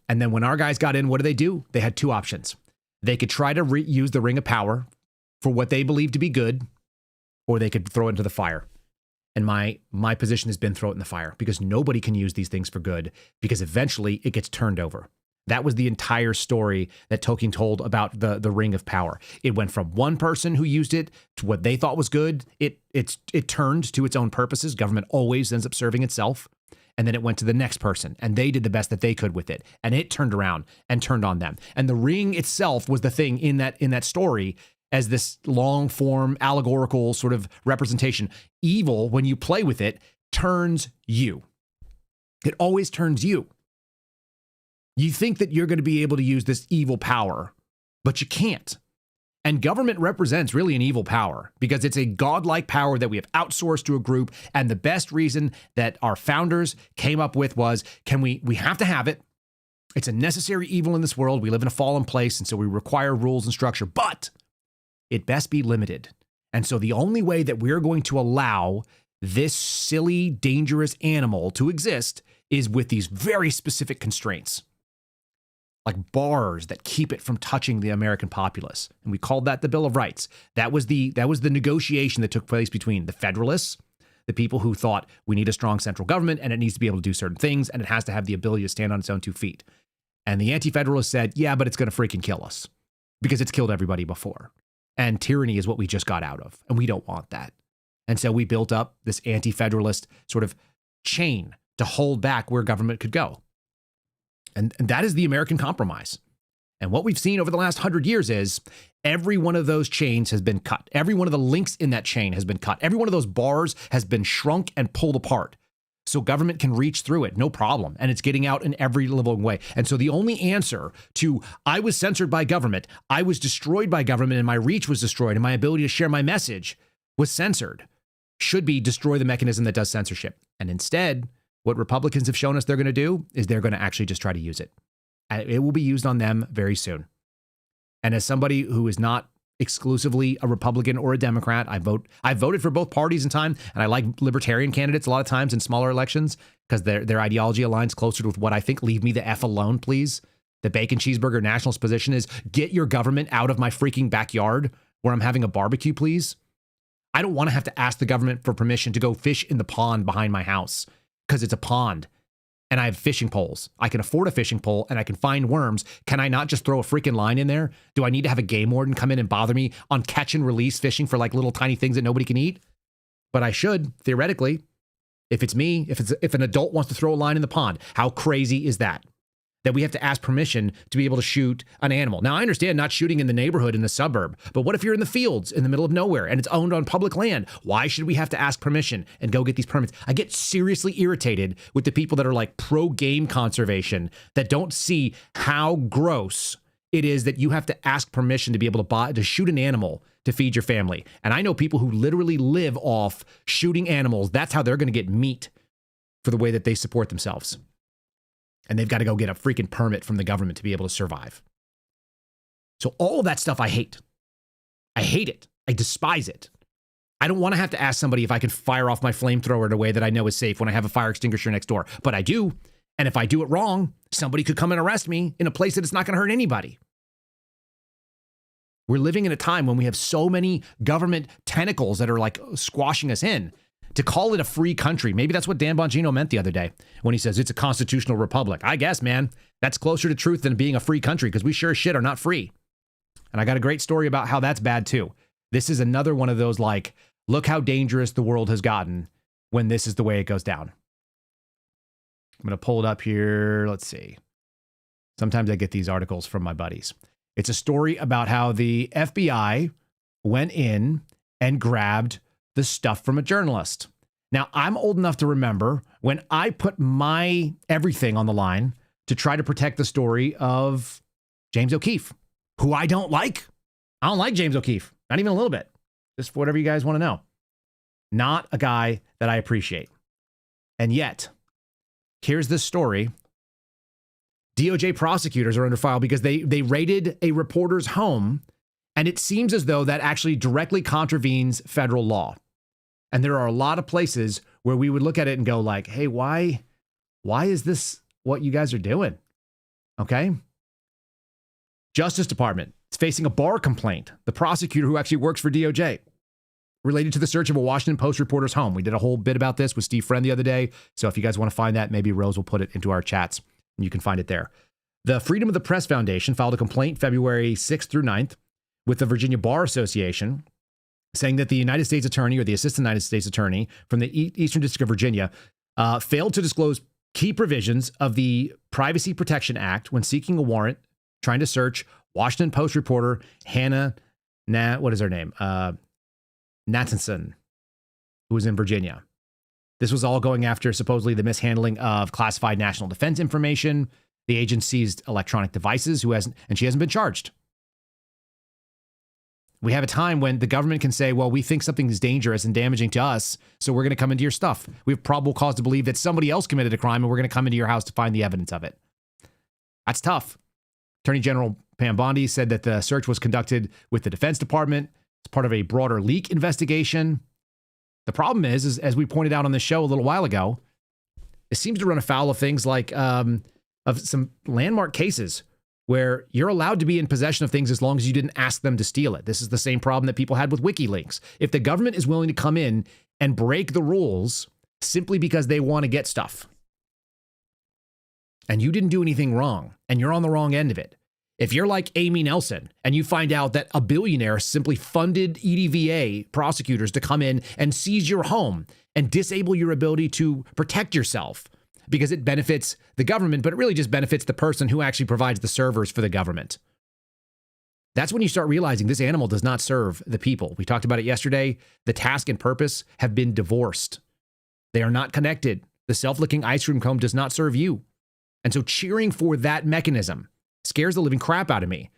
And then when our guys got in, what do? They had two options. They could try to use the ring of power for what they believe to be good, or they could throw it into the fire. And my position has been throw it in the fire, because nobody can use these things for good, because eventually it gets turned over. That was the entire story that Tolkien told about the ring of power. It went from one person who used it to what they thought was good. It turned to its own purposes. Government always ends up serving itself. And then it went to the next person, and they did the best that they could with it. And it turned around and turned on them. And the ring itself was the thing in that story as this long form allegorical sort of representation. Evil, when you play with it, turns you. It always turns you. You think that you're going to be able to use this evil power, but you can't. And government represents really an evil power, because it's a godlike power that we have outsourced to a group. And the best reason that our founders came up with was, we have to have it. It's a necessary evil in this world. We live in a fallen place, and so we require rules and structure, but it best be limited. And so the only way that we're going to allow this silly, dangerous animal to exist is with these very specific constraints, like bars that keep it from touching the American populace. And we called that the Bill of Rights. That was the negotiation that took place between the Federalists, the people who thought we need a strong central government and it needs to be able to do certain things and it has to have the ability to stand on its own 2 feet. And the Anti-Federalists said, yeah, but it's going to freaking kill us because it's killed everybody before. And tyranny is what we just got out of, and we don't want that. And so we built up this anti-federalist sort of chain to hold back where government could go. And that is the American compromise. And what we've seen over the last 100 years is every one of those chains has been cut. Every one of the links in that chain has been cut. Every one of those bars has been shrunk and pulled apart. So government can reach through it, no problem. And it's getting out in every living way. And so the only answer to, I was censored by government, I was destroyed by government, and my reach was destroyed, and my ability to share my message was censored, should be destroy the mechanism that does censorship. And instead, what Republicans have shown us they're going to do is they're going to actually just try to use it. And it will be used on them very soon. And as somebody who is not exclusively a Republican or a Democrat, I voted for both parties in time, and I like libertarian candidates a lot of times in smaller elections because their ideology aligns closer with what I think. Leave me the F alone, please. The bacon cheeseburger nationalist position is get your government out of my freaking backyard where I'm having a barbecue, please. I don't want to have to ask the government for permission to go fish in the pond behind my house because it's a pond. And I have fishing poles. I can afford a fishing pole and I can find worms. Can I not just throw a freaking line in there? Do I need to have a game warden come in and bother me on catch and release fishing for like little tiny things that nobody can eat? But I should, theoretically. If it's me, if an adult wants to throw a line in the pond, how crazy is that? That we have to ask permission to be able to shoot an animal. Now, I understand not shooting in the neighborhood, in the suburb, but what if you're in the fields in the middle of nowhere and it's owned on public land? Why should we have to ask permission and go get these permits? I get seriously irritated with the people that are like pro-game conservation that don't see how gross it is that you have to ask permission to be able to shoot an animal to feed your family. And I know people who literally live off shooting animals. That's how they're going to get meat for the way that they support themselves. And they've got to go get a freaking permit from the government to be able to survive. So all of that stuff I hate. I hate it. I despise it. I don't want to have to ask somebody if I can fire off my flamethrower in a way that I know is safe when I have a fire extinguisher next door. But I do. And if I do it wrong, somebody could come and arrest me in a place that it's not going to hurt anybody. We're living in a time when we have so many government tentacles that are like squashing us in. To call it a free country, maybe that's what Dan Bongino meant the other day when he says it's a constitutional republic. I guess, man, that's closer to truth than being a free country because we sure as shit are not free. And I got a great story about how that's bad too. This is another one of those like, look how dangerous the world has gotten when this is the way it goes down. I'm going to pull it up here. Let's see. Sometimes I get these articles from my buddies. It's a story about how the FBI went in and grabbed the stuff from a journalist. Now, I'm old enough to remember when I put my everything on the line to try to protect the story of James O'Keefe, who I don't like. I don't like James O'Keefe, not even a little bit. Just for whatever you guys want to know. Not a guy that I appreciate. And yet, here's this story. DOJ prosecutors are under fire because they raided a reporter's home, and it seems as though that actually directly contravenes federal law. And there are a lot of places where we would look at it and go like, hey, why is this what you guys are doing? Okay. Justice Department is facing a bar complaint. The prosecutor who actually works for DOJ related to the search of a Washington Post reporter's home. We did a whole bit about this with Steve Friend the other day. So if you guys want to find that, maybe Rose will put it into our chats and you can find it there. The Freedom of the Press Foundation filed a complaint February 6th through 9th with the Virginia Bar Association, saying that the United States Attorney or the Assistant United States Attorney from the Eastern District of Virginia failed to disclose key provisions of the Privacy Protection Act when seeking a warrant trying to search Washington Post reporter Hannah, what is her name? Nathanson, who was in Virginia. This was all going after supposedly the mishandling of classified national defense information. The agent seized electronic devices, and she hasn't been charged. We have a time when the government can say, well, we think something is dangerous and damaging to us, so we're going to come into your stuff. We have probable cause to believe that somebody else committed a crime, and we're going to come into your house to find the evidence of it. That's tough. Attorney General Pam Bondi said that the search was conducted with the Defense Department as part of a broader leak investigation. The problem is, as we pointed out on this show a little while ago, it seems to run afoul of things like of some landmark cases where you're allowed to be in possession of things as long as you didn't ask them to steal it. This is the same problem that people had with WikiLeaks. If the government is willing to come in and break the rules simply because they want to get stuff, and you didn't do anything wrong, and you're on the wrong end of it. If you're like Amy Nelson and you find out that a billionaire simply funded EDVA prosecutors to come in and seize your home and disable your ability to protect yourself, because it benefits the government, but it really just benefits the person who actually provides the servers for the government. That's when you start realizing this animal does not serve the people. We talked about it yesterday. The task and purpose have been divorced. They are not connected. The self-licking ice cream cone does not serve you. And so cheering for that mechanism scares the living crap out of me.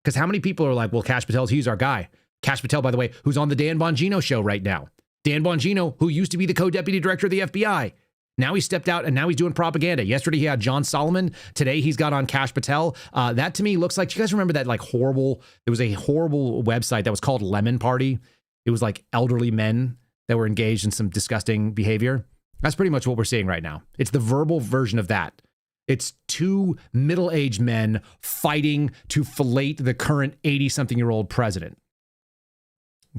Because how many people are like, well, Kash Patel's, he's our guy. Kash Patel, by the way, who's on the Dan Bongino show right now. Dan Bongino, who used to be the co-deputy director of the FBI. Now he stepped out and now he's doing propaganda. Yesterday he had John Solomon. Today he's got on Kash Patel. That to me looks like, do you guys remember that like horrible, there was a horrible website that was called Lemon Party. It was like elderly men that were engaged in some disgusting behavior. That's pretty much what we're seeing right now. It's the verbal version of that. It's two middle-aged men fighting to fillet the current 80-something-year-old president.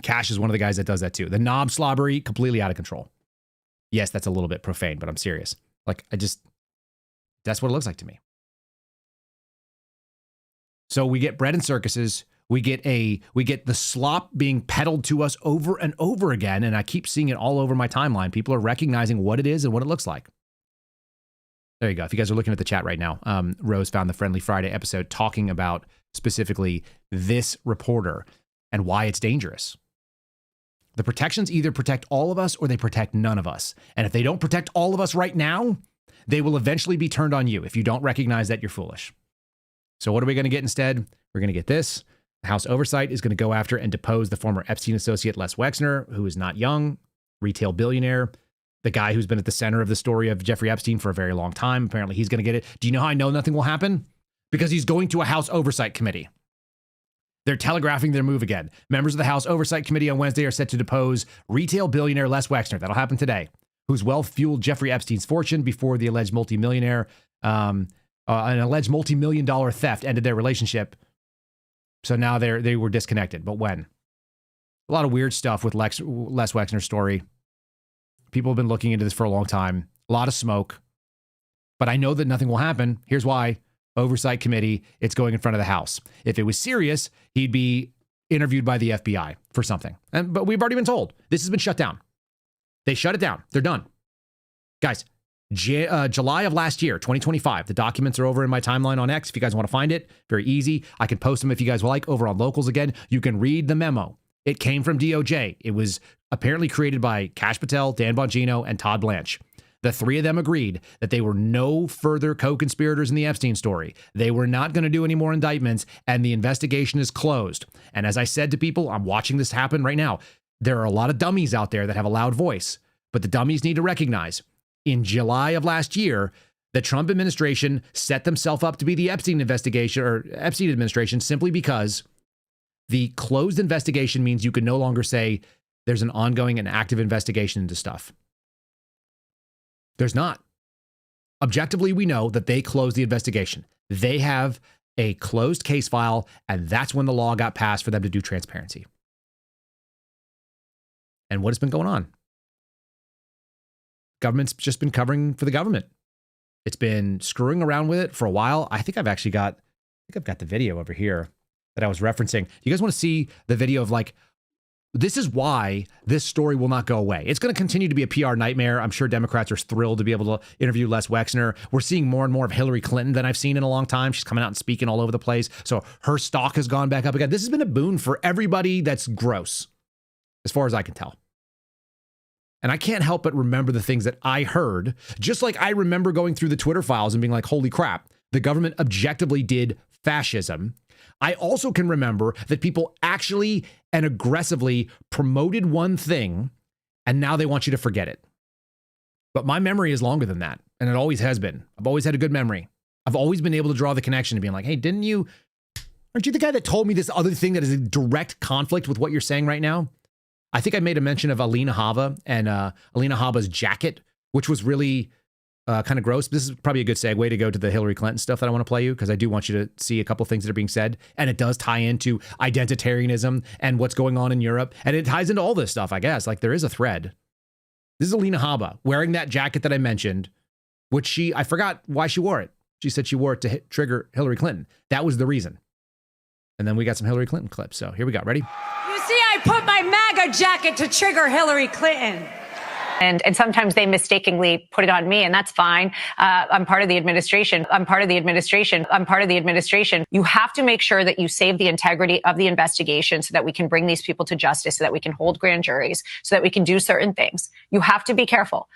Kash is one of the guys that does that too. The knob slobbery, completely out of control. Yes, that's a little bit profane, but I'm serious. That's what it looks like to me. So we get bread and circuses. We get the slop being peddled to us over and over again. And I keep seeing it all over my timeline. People are recognizing what it is and what it looks like. There you go. If you guys are looking at the chat right now, Rose found the Friendly Friday episode talking about specifically this reporter and why it's dangerous. The protections either protect all of us or they protect none of us. And if they don't protect all of us right now, they will eventually be turned on you. If you don't recognize that, you're foolish. So what are we going to get instead? We're going to get this. The House Oversight is going to go after and depose the former Epstein associate Les Wexner, who is not young, retail billionaire, the guy who's been at the center of the story of Jeffrey Epstein for a very long time. Apparently he's going to get it. Do you know how I know nothing will happen? Because he's going to a House Oversight Committee. They're telegraphing their move again. Members of the House Oversight Committee on Wednesday are set to depose retail billionaire Les Wexner. That'll happen today. Whose wealth fueled Jeffrey Epstein's fortune before the alleged multimillionaire An alleged multi-million-dollar theft ended their relationship. So now they were disconnected. But when? A lot of weird stuff with Les Wexner's story. People have been looking into this for a long time. A lot of smoke. But I know that nothing will happen. Here's why. Oversight committee, it's going in front of the House. If it was serious, he'd be interviewed by the FBI for something. But we've already been told. This has been shut down. They shut it down. They're done. Guys, July of last year, 2025. The documents are over in my timeline on X. If you guys want to find it, very easy. I can post them if you guys like over on Locals again. You can read the memo. It came from DOJ. It was apparently created by Kash Patel, Dan Bongino, and Todd Blanche. The three of them agreed that they were no further co-conspirators in the Epstein story. They were not going to do any more indictments, and the investigation is closed. And as I said to people, I'm watching this happen right now. There are a lot of dummies out there that have a loud voice, but the dummies need to recognize in July of last year, the Trump administration set themselves up to be the Epstein investigation or Epstein administration simply because the closed investigation means you can no longer say there's an ongoing and active investigation into stuff. There's not. Objectively, we know that they closed the investigation. They have a closed case file, and that's when the law got passed for them to do transparency. And what has been going on? Government's just been covering for the government. It's been screwing around with it for a while. I think I've got the video over here that I was referencing. You guys want to see the video of this is why this story will not go away. It's going to continue to be a PR nightmare. I'm sure Democrats are thrilled to be able to interview Les Wexner. We're seeing more and more of Hillary Clinton than I've seen in a long time. She's coming out and speaking all over the place. So her stock has gone back up again. This has been a boon for everybody that's gross, as far as I can tell. And I can't help but remember the things that I heard, just like I remember going through the Twitter files and being like, holy crap, the government objectively did fascism. I also can remember that people actually and aggressively promoted one thing, and now they want you to forget it. But my memory is longer than that, and it always has been. I've always had a good memory. I've always been able to draw the connection to being like, hey, aren't you the guy that told me this other thing that is in direct conflict with what you're saying right now? I think I made a mention of Alina Hava and Alina Hava's jacket, which was really kind of gross. This is probably a good segue to go to the Hillary Clinton stuff that I want to play you, because I do want you to see a couple things that are being said. And it does tie into identitarianism and what's going on in Europe. And it ties into all this stuff, I guess. Like there is a thread. This is Alina Hava wearing that jacket that I mentioned, which I forgot why she wore it. She said she wore it to trigger Hillary Clinton. That was the reason. And then we got some Hillary Clinton clips. So here we go. Ready? You see, I put my MAGA jacket to trigger Hillary Clinton. And sometimes they mistakenly put it on me, and that's fine. I'm part of the administration. You have to make sure that you save the integrity of the investigation so that we can bring these people to justice, so that we can hold grand juries, so that we can do certain things. You have to be careful.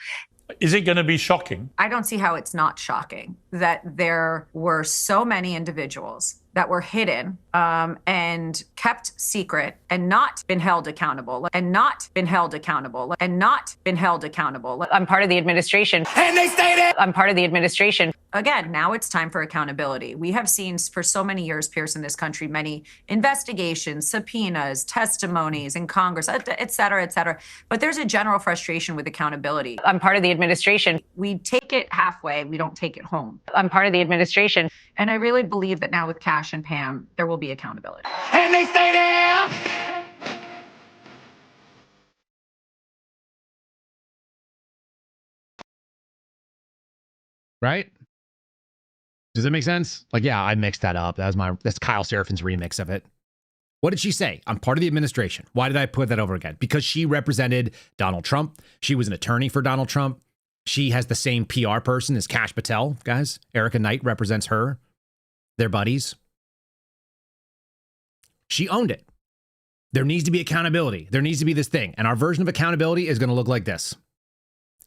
Is it going to be shocking? I don't see how it's not shocking that there were so many individuals that were hidden and kept secret and not been held accountable and not been held accountable and not been held accountable. I'm part of the administration. And they stated, I'm part of the administration. Again, now it's time for accountability. We have seen for so many years, Pierce, in this country, many investigations, subpoenas, testimonies in Congress, et cetera, et cetera. But there's a general frustration with accountability. I'm part of the administration. We take it halfway. We don't take it home. I'm part of the administration. And I really believe that now with Kash and Pam, there will be accountability. and they stay there. Right? Does that make sense? Like, yeah, I mixed that up. That's Kyle Seraphin's remix of it. What did she say? I'm part of the administration. Why did I put that over again? Because she represented Donald Trump. She was an attorney for Donald Trump. She has the same PR person as Kash Patel, guys. Erica Knight represents her. They're buddies. She owned it. There needs to be accountability. There needs to be this thing. And our version of accountability is going to look like this.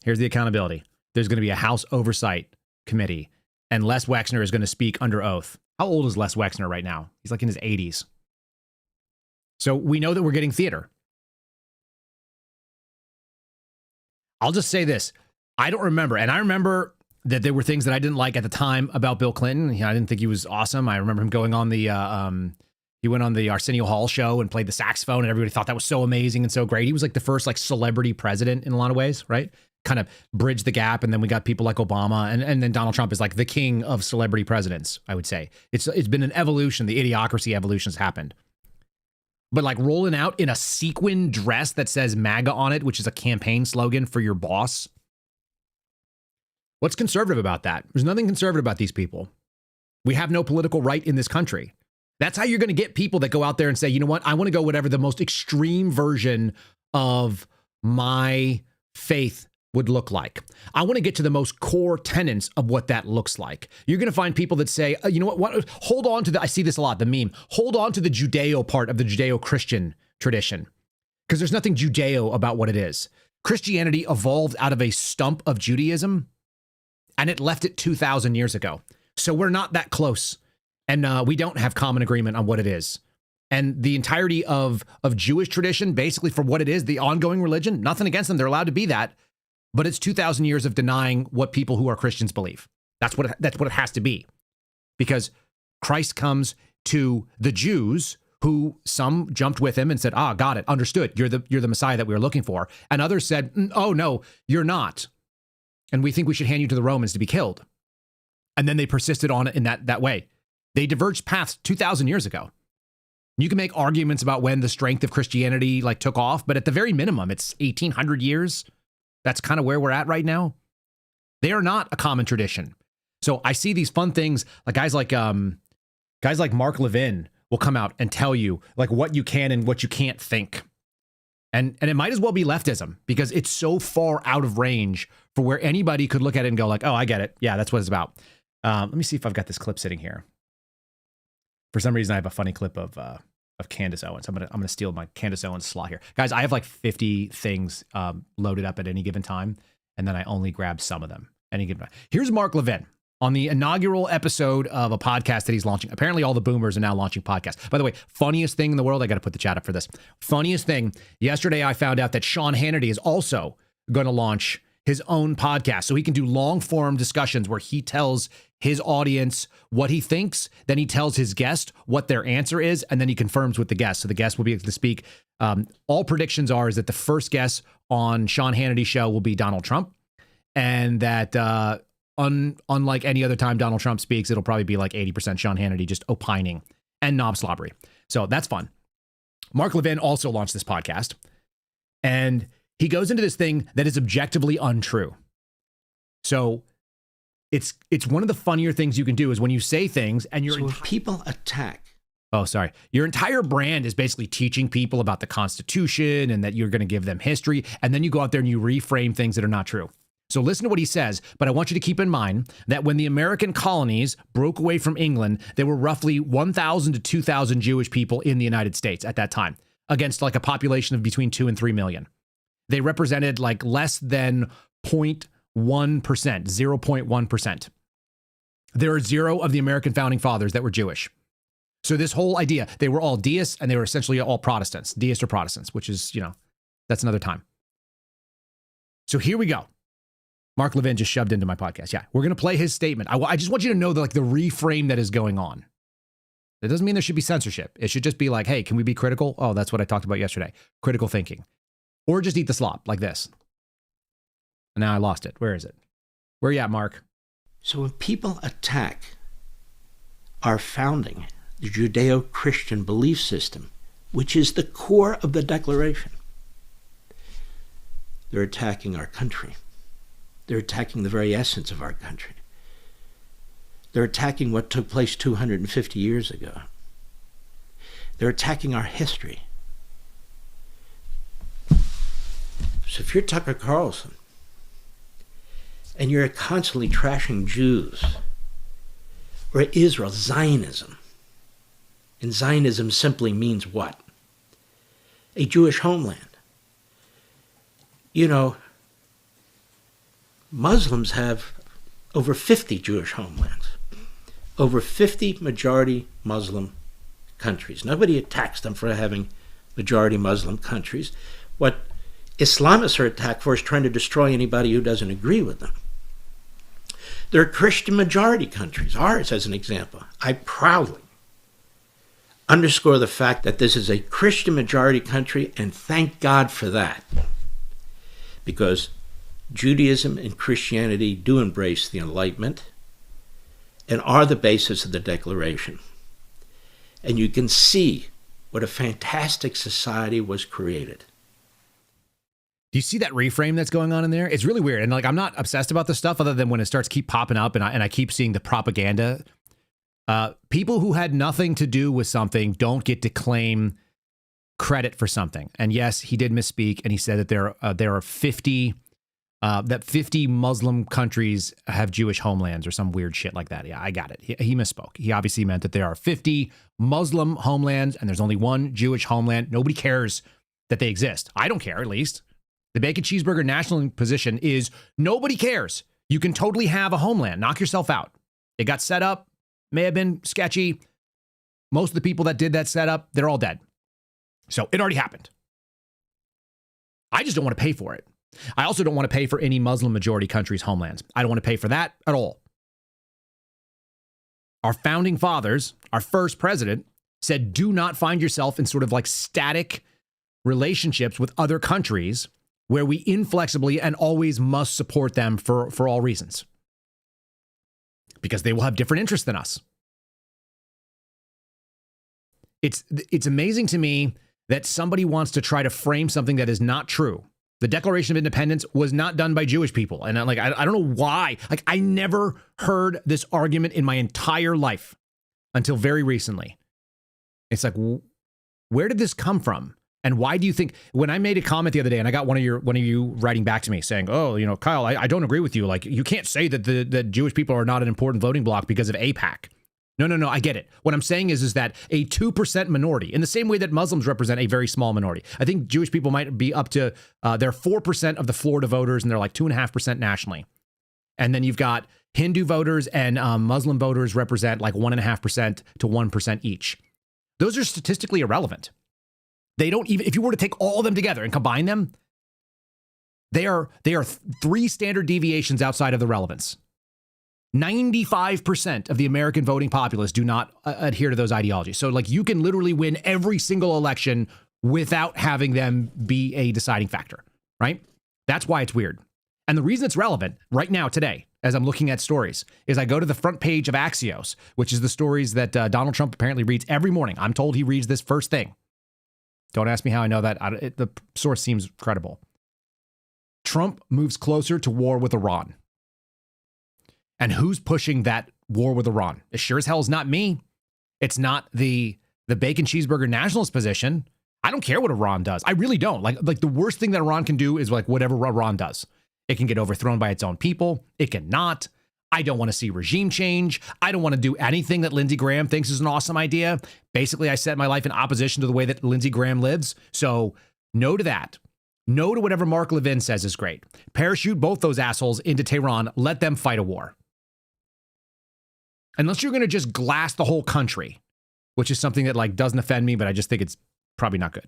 Here's the accountability. There's going to be a House Oversight Committee, and Les Wexner is going to speak under oath. How old is Les Wexner right now? He's like in his 80s. So we know that we're getting theater. I'll just say this. I don't remember, and I remember that there were things that I didn't like at the time about Bill Clinton. I didn't think he was awesome. I remember him going on the, he went on the Arsenio Hall show and played the saxophone, and everybody thought that was so amazing and so great. He was like the first like celebrity president in a lot of ways, right? kind of bridge the gap. And then we got people like Obama, and then Donald Trump is like the king of celebrity presidents, I would say. It's been an evolution. The idiocracy evolution has happened. But like rolling out in a sequin dress that says MAGA on it, which is a campaign slogan for your boss. What's conservative about that? There's nothing conservative about these people. We have no political right in this country. That's how you're going to get people that go out there and say, you know what, I want to go whatever the most extreme version of my faith would look like. I want to get to the most core tenets of what that looks like. You're going to find people that say, you know what, hold on to I see this a lot, the meme, hold on to the Judeo part of the Judeo-Christian tradition, because there's nothing Judeo about what it is. Christianity evolved out of a stump of Judaism, and it left it 2,000 years ago. So we're not that close, and we don't have common agreement on what it is. And the entirety of Jewish tradition, basically for what it is, the ongoing religion, nothing against them, they're allowed to be that. But it's 2,000 years of denying what people who are Christians believe. That's what it has to be. Because Christ comes to the Jews, who some jumped with him and said, got it, understood. You're the Messiah that we were looking for. And others said, oh, no, you're not. And we think we should hand you to the Romans to be killed. And then they persisted on it in that way. They diverged paths 2,000 years ago. You can make arguments about when the strength of Christianity took off, but at the very minimum, it's 1,800 years. That's kind of where we're at right now. They are not a common tradition. So I see these fun things, like guys like Mark Levin will come out and tell you what you can and what you can't think. And it might as well be leftism, because it's so far out of range for where anybody could look at it and go oh, I get it. Yeah, that's what it's about. Let me see if I've got this clip sitting here. For some reason, I have a funny clip of Candace Owens. I'm gonna steal my Candace Owens slot here, guys. I have 50 things loaded up at any given time, and then I only grab some of them any given time. Here's Mark Levin on the inaugural episode of a podcast that he's launching. Apparently, all the boomers are now launching podcasts. By the way, funniest thing in the world. I got to put the chat up for this. Funniest thing. Yesterday, I found out that Sean Hannity is also going to launch his own podcast, so he can do long form discussions where he tells his audience what he thinks, then he tells his guest what their answer is, and then he confirms with the guest. So the guest will be able to speak. All predictions is that the first guest on Sean Hannity's show will be Donald Trump, and that unlike any other time Donald Trump speaks, it'll probably be 80% Sean Hannity just opining and knob slobbery. So that's fun. Mark Levin also launched this podcast, and he goes into this thing that is objectively untrue. So it's one of the funnier things you can do is when you say things and you're people attack. Oh, sorry. Your entire brand is basically teaching people about the Constitution and that you're going to give them history. And then you go out there and you reframe things that are not true. So listen to what he says. But I want you to keep in mind that when the American colonies broke away from England, there were roughly 1,000 to 2,000 Jewish people in the United States at that time, against a population of between 2 and 3 million. They represented less than 0.1%, 0.1%. There are 0 of the American founding fathers that were Jewish. So this whole idea, they were all deists and they were essentially all Protestants, deists or Protestants, which is, that's another time. So here we go. Mark Levin just shoved into my podcast. Yeah, we're going to play his statement. I just want you to know the reframe that is going on. That doesn't mean there should be censorship. It should just be hey, can we be critical? Oh, that's what I talked about yesterday. Critical thinking. Or just eat the slop like this. And now I lost it. Where is it? Where are you at, Mark? So when people attack our founding, the Judeo-Christian belief system, which is the core of the Declaration, they're attacking our country. They're attacking the very essence of our country. They're attacking what took place 250 years ago. They're attacking our history. So if you're Tucker Carlson and you're constantly trashing Jews or Israel, Zionism, and Zionism simply means what? A Jewish homeland. Muslims have over 50 Jewish homelands, over 50 majority Muslim countries. Nobody attacks them for having majority Muslim countries. What Islamists are attacked for is trying to destroy anybody who doesn't agree with them. There are Christian majority countries, ours as an example. I proudly underscore the fact that this is a Christian majority country, and thank God for that. Because Judaism and Christianity do embrace the Enlightenment and are the basis of the Declaration. And you can see what a fantastic society was created. Do you see that reframe that's going on in there? It's really weird. And like, I'm not obsessed about this stuff other than when it starts keep popping up and I keep seeing the propaganda. People who had nothing to do with something don't get to claim credit for something. And yes, he did misspeak. And he said that there are 50 Muslim countries have Jewish homelands or some weird shit like that. Yeah, I got it. He misspoke. He obviously meant that there are 50 Muslim homelands and there's only one Jewish homeland. Nobody cares that they exist. I don't care, at least. The bacon cheeseburger national position is nobody cares. You can totally have a homeland. Knock yourself out. It got set up, may have been sketchy. Most of the people that did that setup, they're all dead. So it already happened. I just don't want to pay for it. I also don't want to pay for any Muslim majority countries' homelands. I don't want to pay for that at all. Our founding fathers, our first president, said do not find yourself in sort of like static relationships with other countries where we inflexibly and always must support them for all reasons. Because they will have different interests than us. It's amazing to me that somebody wants to try to frame something that is not true. The Declaration of Independence was not done by Jewish people. And I don't know why. Like, I never heard this argument in my entire life until very recently. It's like, where did this come from? And why do you think, when I made a comment the other day and I got one of you writing back to me saying, oh, you know, Kyle, I don't agree with you. Like, you can't say that the Jewish people are not an important voting bloc because of AIPAC. No, I get it. What I'm saying is that a 2% minority, in the same way that Muslims represent a very small minority. I think Jewish people might be up to, they're 4% of the Florida voters and they're like 2.5% nationally. And then you've got Hindu voters and Muslim voters represent like 1.5% to 1% each. Those are statistically irrelevant. They don't even, if you were to take all of them together and combine them, they are 3 standard deviations outside of the relevance. 95% of the American voting populace do not adhere to those ideologies. So like you can literally win every single election without having them be a deciding factor, right? That's why it's weird. And the reason it's relevant right now, today, as I'm looking at stories, is I go to the front page of Axios, which is the stories that Donald Trump apparently reads every morning. I'm told he reads this first thing. Don't ask me how I know that. The source seems credible. Trump moves closer to war with Iran. And who's pushing that war with Iran? It sure as hell is not me. It's not the bacon cheeseburger nationalist position. I don't care what Iran does. I really don't. Like the worst thing that Iran can do is like whatever Iran does. It can get overthrown by its own people. It cannot. I don't want to see regime change. I don't want to do anything that Lindsey Graham thinks is an awesome idea. Basically, I set my life in opposition to the way that Lindsey Graham lives. So no to that. No to whatever Mark Levin says is great. Parachute both those assholes into Tehran. Let them fight a war. Unless you're going to just glass the whole country, which is something that like doesn't offend me, but I just think it's probably not good.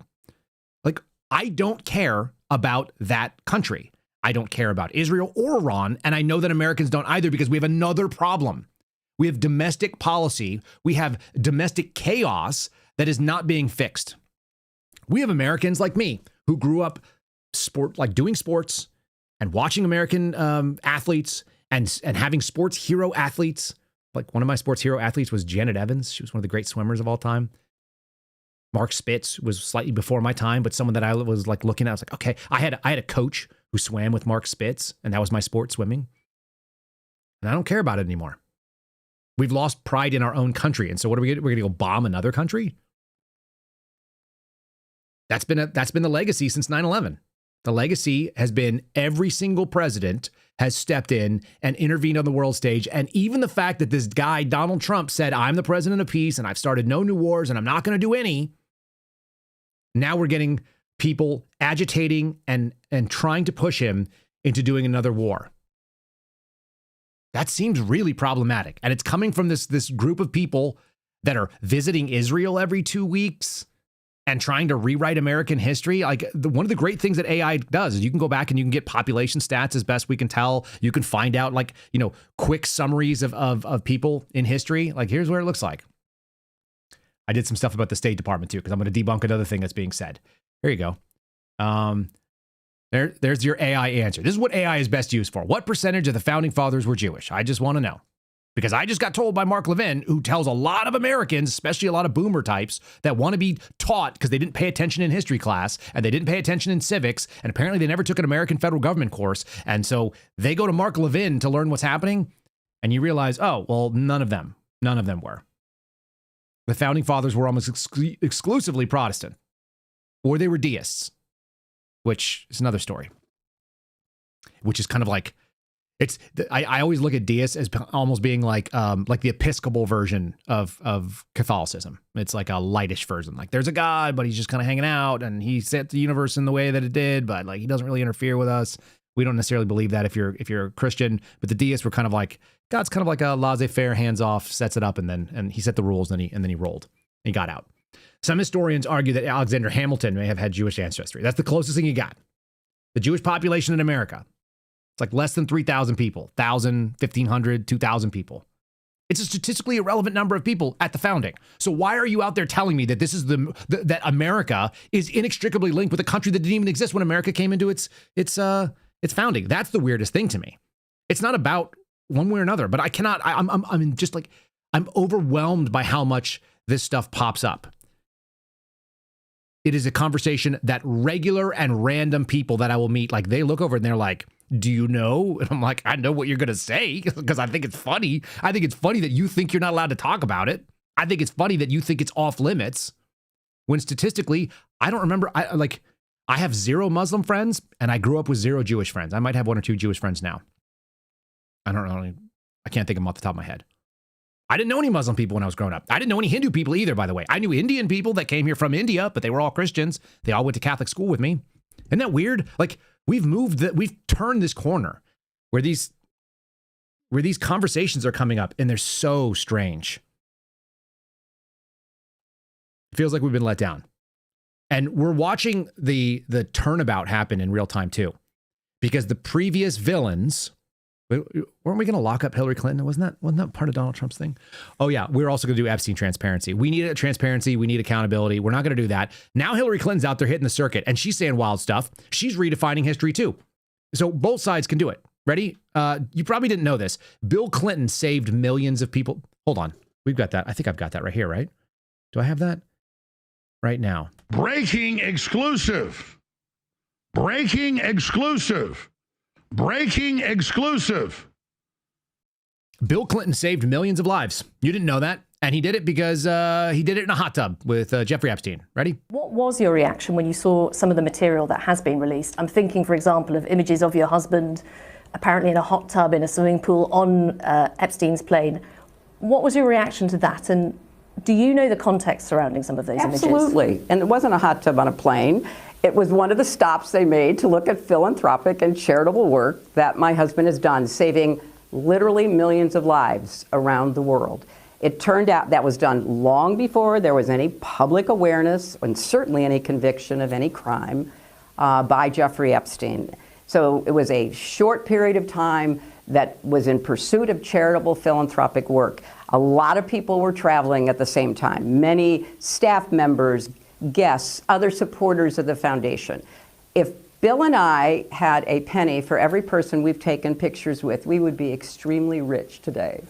Like, I don't care about that country. I don't care about Israel or Iran. And I know that Americans don't either because we have another problem. We have domestic policy. We have domestic chaos that is not being fixed. We have Americans like me who grew up doing sports and watching American athletes and having sports hero athletes. Like one of my sports hero athletes was Janet Evans. She was one of the great swimmers of all time. Mark Spitz was slightly before my time, but someone that I was like looking at, I was like, okay, I had a coach who swam with Mark Spitz, and that was my sport, swimming. And I don't care about it anymore. We've lost pride in our own country. And so what are we going to go bomb another country? That's been the legacy since 9/11. The legacy has been every single president has stepped in and intervened on the world stage. And even the fact that this guy, Donald Trump, said, I'm the president of peace and I've started no new wars and I'm not going to do any. Now we're getting people agitating and trying to push him into doing another war. That seems really problematic. And it's coming from this group of people that are visiting Israel every 2 weeks and trying to rewrite American history. Like one of the great things that AI does is you can go back and you can get population stats as best we can tell. You can find out quick summaries of people in history. Like here's what it looks like. I did some stuff about the State Department too, because I'm going to debunk another thing that's being said. Here you go. There's your AI answer. This is what AI is best used for. What percentage of the founding fathers were Jewish? I just want to know. Because I just got told by Mark Levin, who tells a lot of Americans, especially a lot of boomer types, that want to be taught because they didn't pay attention in history class and they didn't pay attention in civics, and apparently they never took an American federal government course. And so they go to Mark Levin to learn what's happening, and you realize, oh, well, none of them were. The founding fathers were almost exclusively Protestant, or they were deists, which is another story, which is kind of like, I always look at deists as almost being like the Episcopal version of Catholicism. It's like a lightish version. Like there's a God, but he's just kind of hanging out, and he set the universe in the way that it did, but like he doesn't really interfere with us. We don't necessarily believe that if you're a Christian, but the deists were kind of like, God's kind of like a laissez-faire, hands off, sets it up, and he set the rules, and he rolled. And he got out. Some historians argue that Alexander Hamilton may have had Jewish ancestry. That's the closest thing you got. The Jewish population in America. It's like less than 3,000 people, 1,000, 1,500, 2,000 people. It's a statistically irrelevant number of people at the founding. So why are you out there telling me that this is that America is inextricably linked with a country that didn't even exist when America came into its founding? That's the weirdest thing to me. It's not about one way or another, but I cannot. I'm overwhelmed by how much this stuff pops up. It is a conversation that regular and random people that I will meet, like they look over and they're like, do you know? And I'm like, I know what you're going to say because I think it's funny. I think it's funny that you think you're not allowed to talk about it. I think it's funny that you think it's off limits when statistically, I don't remember. I have 0 Muslim friends and I grew up with 0 Jewish friends. I might have 1 or 2 Jewish friends now. I don't know. I can't think of them off the top of my head. I didn't know any Muslim people when I was growing up. I didn't know any Hindu people either, by the way. I knew Indian people that came here from India, but they were all Christians. They all went to Catholic school with me. Isn't that weird? Like we've turned this corner where these conversations are coming up and they're so strange. It feels like we've been let down. And we're watching the turnabout happen in real time too. Because the previous villains, weren't we going to lock up Hillary Clinton? Wasn't that part of Donald Trump's thing? Oh yeah, we're also going to do Epstein transparency. We need transparency. We need accountability. We're not going to do that. Now Hillary Clinton's out there hitting the circuit and she's saying wild stuff. She's redefining history too. So both sides can do it. Ready? You probably didn't know this. Bill Clinton saved millions of people. Hold on. We've got that. I think I've got that right here, right? Do I have that? Right now. Breaking exclusive. Breaking exclusive. Breaking exclusive. Bill Clinton saved millions of lives. You didn't know that. And he did it because he did it in a hot tub with Jeffrey Epstein. Ready? What was your reaction when you saw some of the material that has been released? I'm thinking, for example, of images of your husband apparently in a hot tub in a swimming pool on Epstein's plane. What was your reaction to that? And do you know the context surrounding some of those images? Absolutely. And it wasn't a hot tub on a plane. It was one of the stops they made to look at philanthropic and charitable work that my husband has done, saving literally millions of lives around the world. It turned out that was done long before there was any public awareness and certainly any conviction of any crime by Jeffrey Epstein. So it was a short period of time that was in pursuit of charitable philanthropic work. A lot of people were traveling at the same time. Many staff members, guests, other supporters of the foundation. If Bill and I had a penny for every person we've taken pictures with, we would be extremely rich today.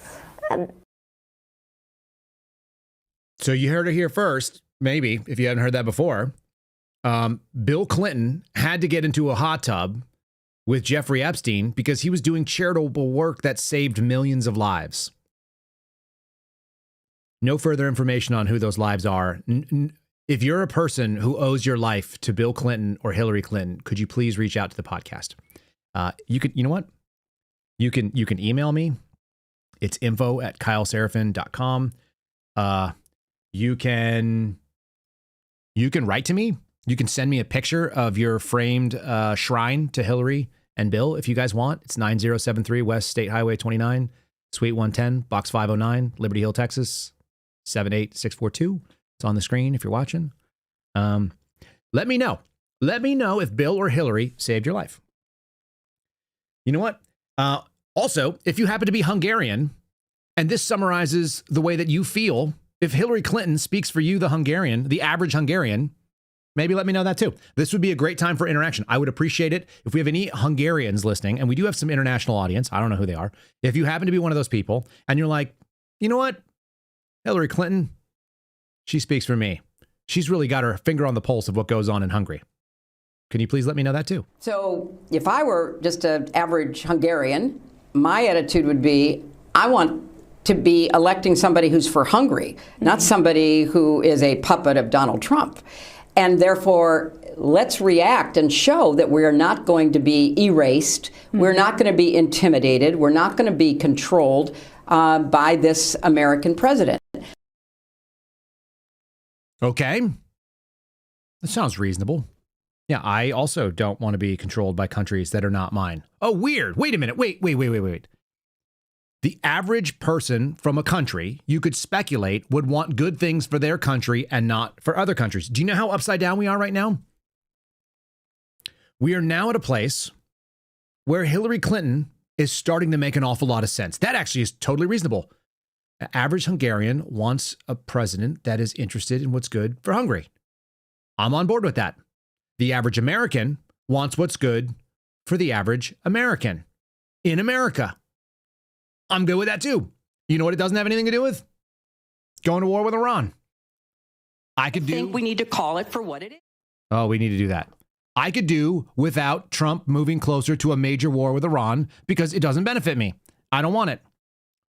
So you heard it here first, maybe, if you hadn't heard that before. Bill Clinton had to get into a hot tub with Jeffrey Epstein because he was doing charitable work that saved millions of lives. No further information on who those lives are. If you're a person who owes your life to Bill Clinton or Hillary Clinton, could you please reach out to the podcast? You know what? You can email me. It's info@kyleseraphin.com. You can write to me. You can send me a picture of your framed shrine to Hillary and Bill if you guys want. It's 9073 West State Highway 29, Suite 110, Box 509, Liberty Hill, Texas, 78642. It's on the screen if you're watching. Let me know. Let me know if Bill or Hillary saved your life. You know what? Also, if you happen to be Hungarian, and this summarizes the way that you feel, if Hillary Clinton speaks for you, the Hungarian, the average Hungarian, maybe let me know that too. This would be a great time for interaction. I would appreciate it if we have any Hungarians listening, and we do have some international audience. I don't know who they are. If you happen to be one of those people and you're like, you know what? Hillary Clinton, she speaks for me. She's really got her finger on the pulse of what goes on in Hungary. Can you please let me know that too? So if I were just an average Hungarian, my attitude would be, I want to be electing somebody who's for Hungary, not somebody who is a puppet of Donald Trump. And therefore, let's react and show that we're not going to be erased. We're not going to be intimidated. We're not going to be controlled by this American president. Okay. That sounds reasonable. Yeah, I also don't want to be controlled by countries that are not mine. Oh, weird. Wait a minute. Wait. The average person from a country, you could speculate, would want good things for their country and not for other countries. Do you know how upside down we are right now? We are now at a place where Hillary Clinton is starting to make an awful lot of sense. That actually is totally reasonable. An average Hungarian wants a president that is interested in what's good for Hungary. I'm on board with that. The average American wants what's good for the average American in America. I'm good with that too. You know what it doesn't have anything to do with? Going to war with Iran. I think we need to call it for what it is. Oh, we need to do that. I could do without Trump moving closer to a major war with Iran because it doesn't benefit me. I don't want it.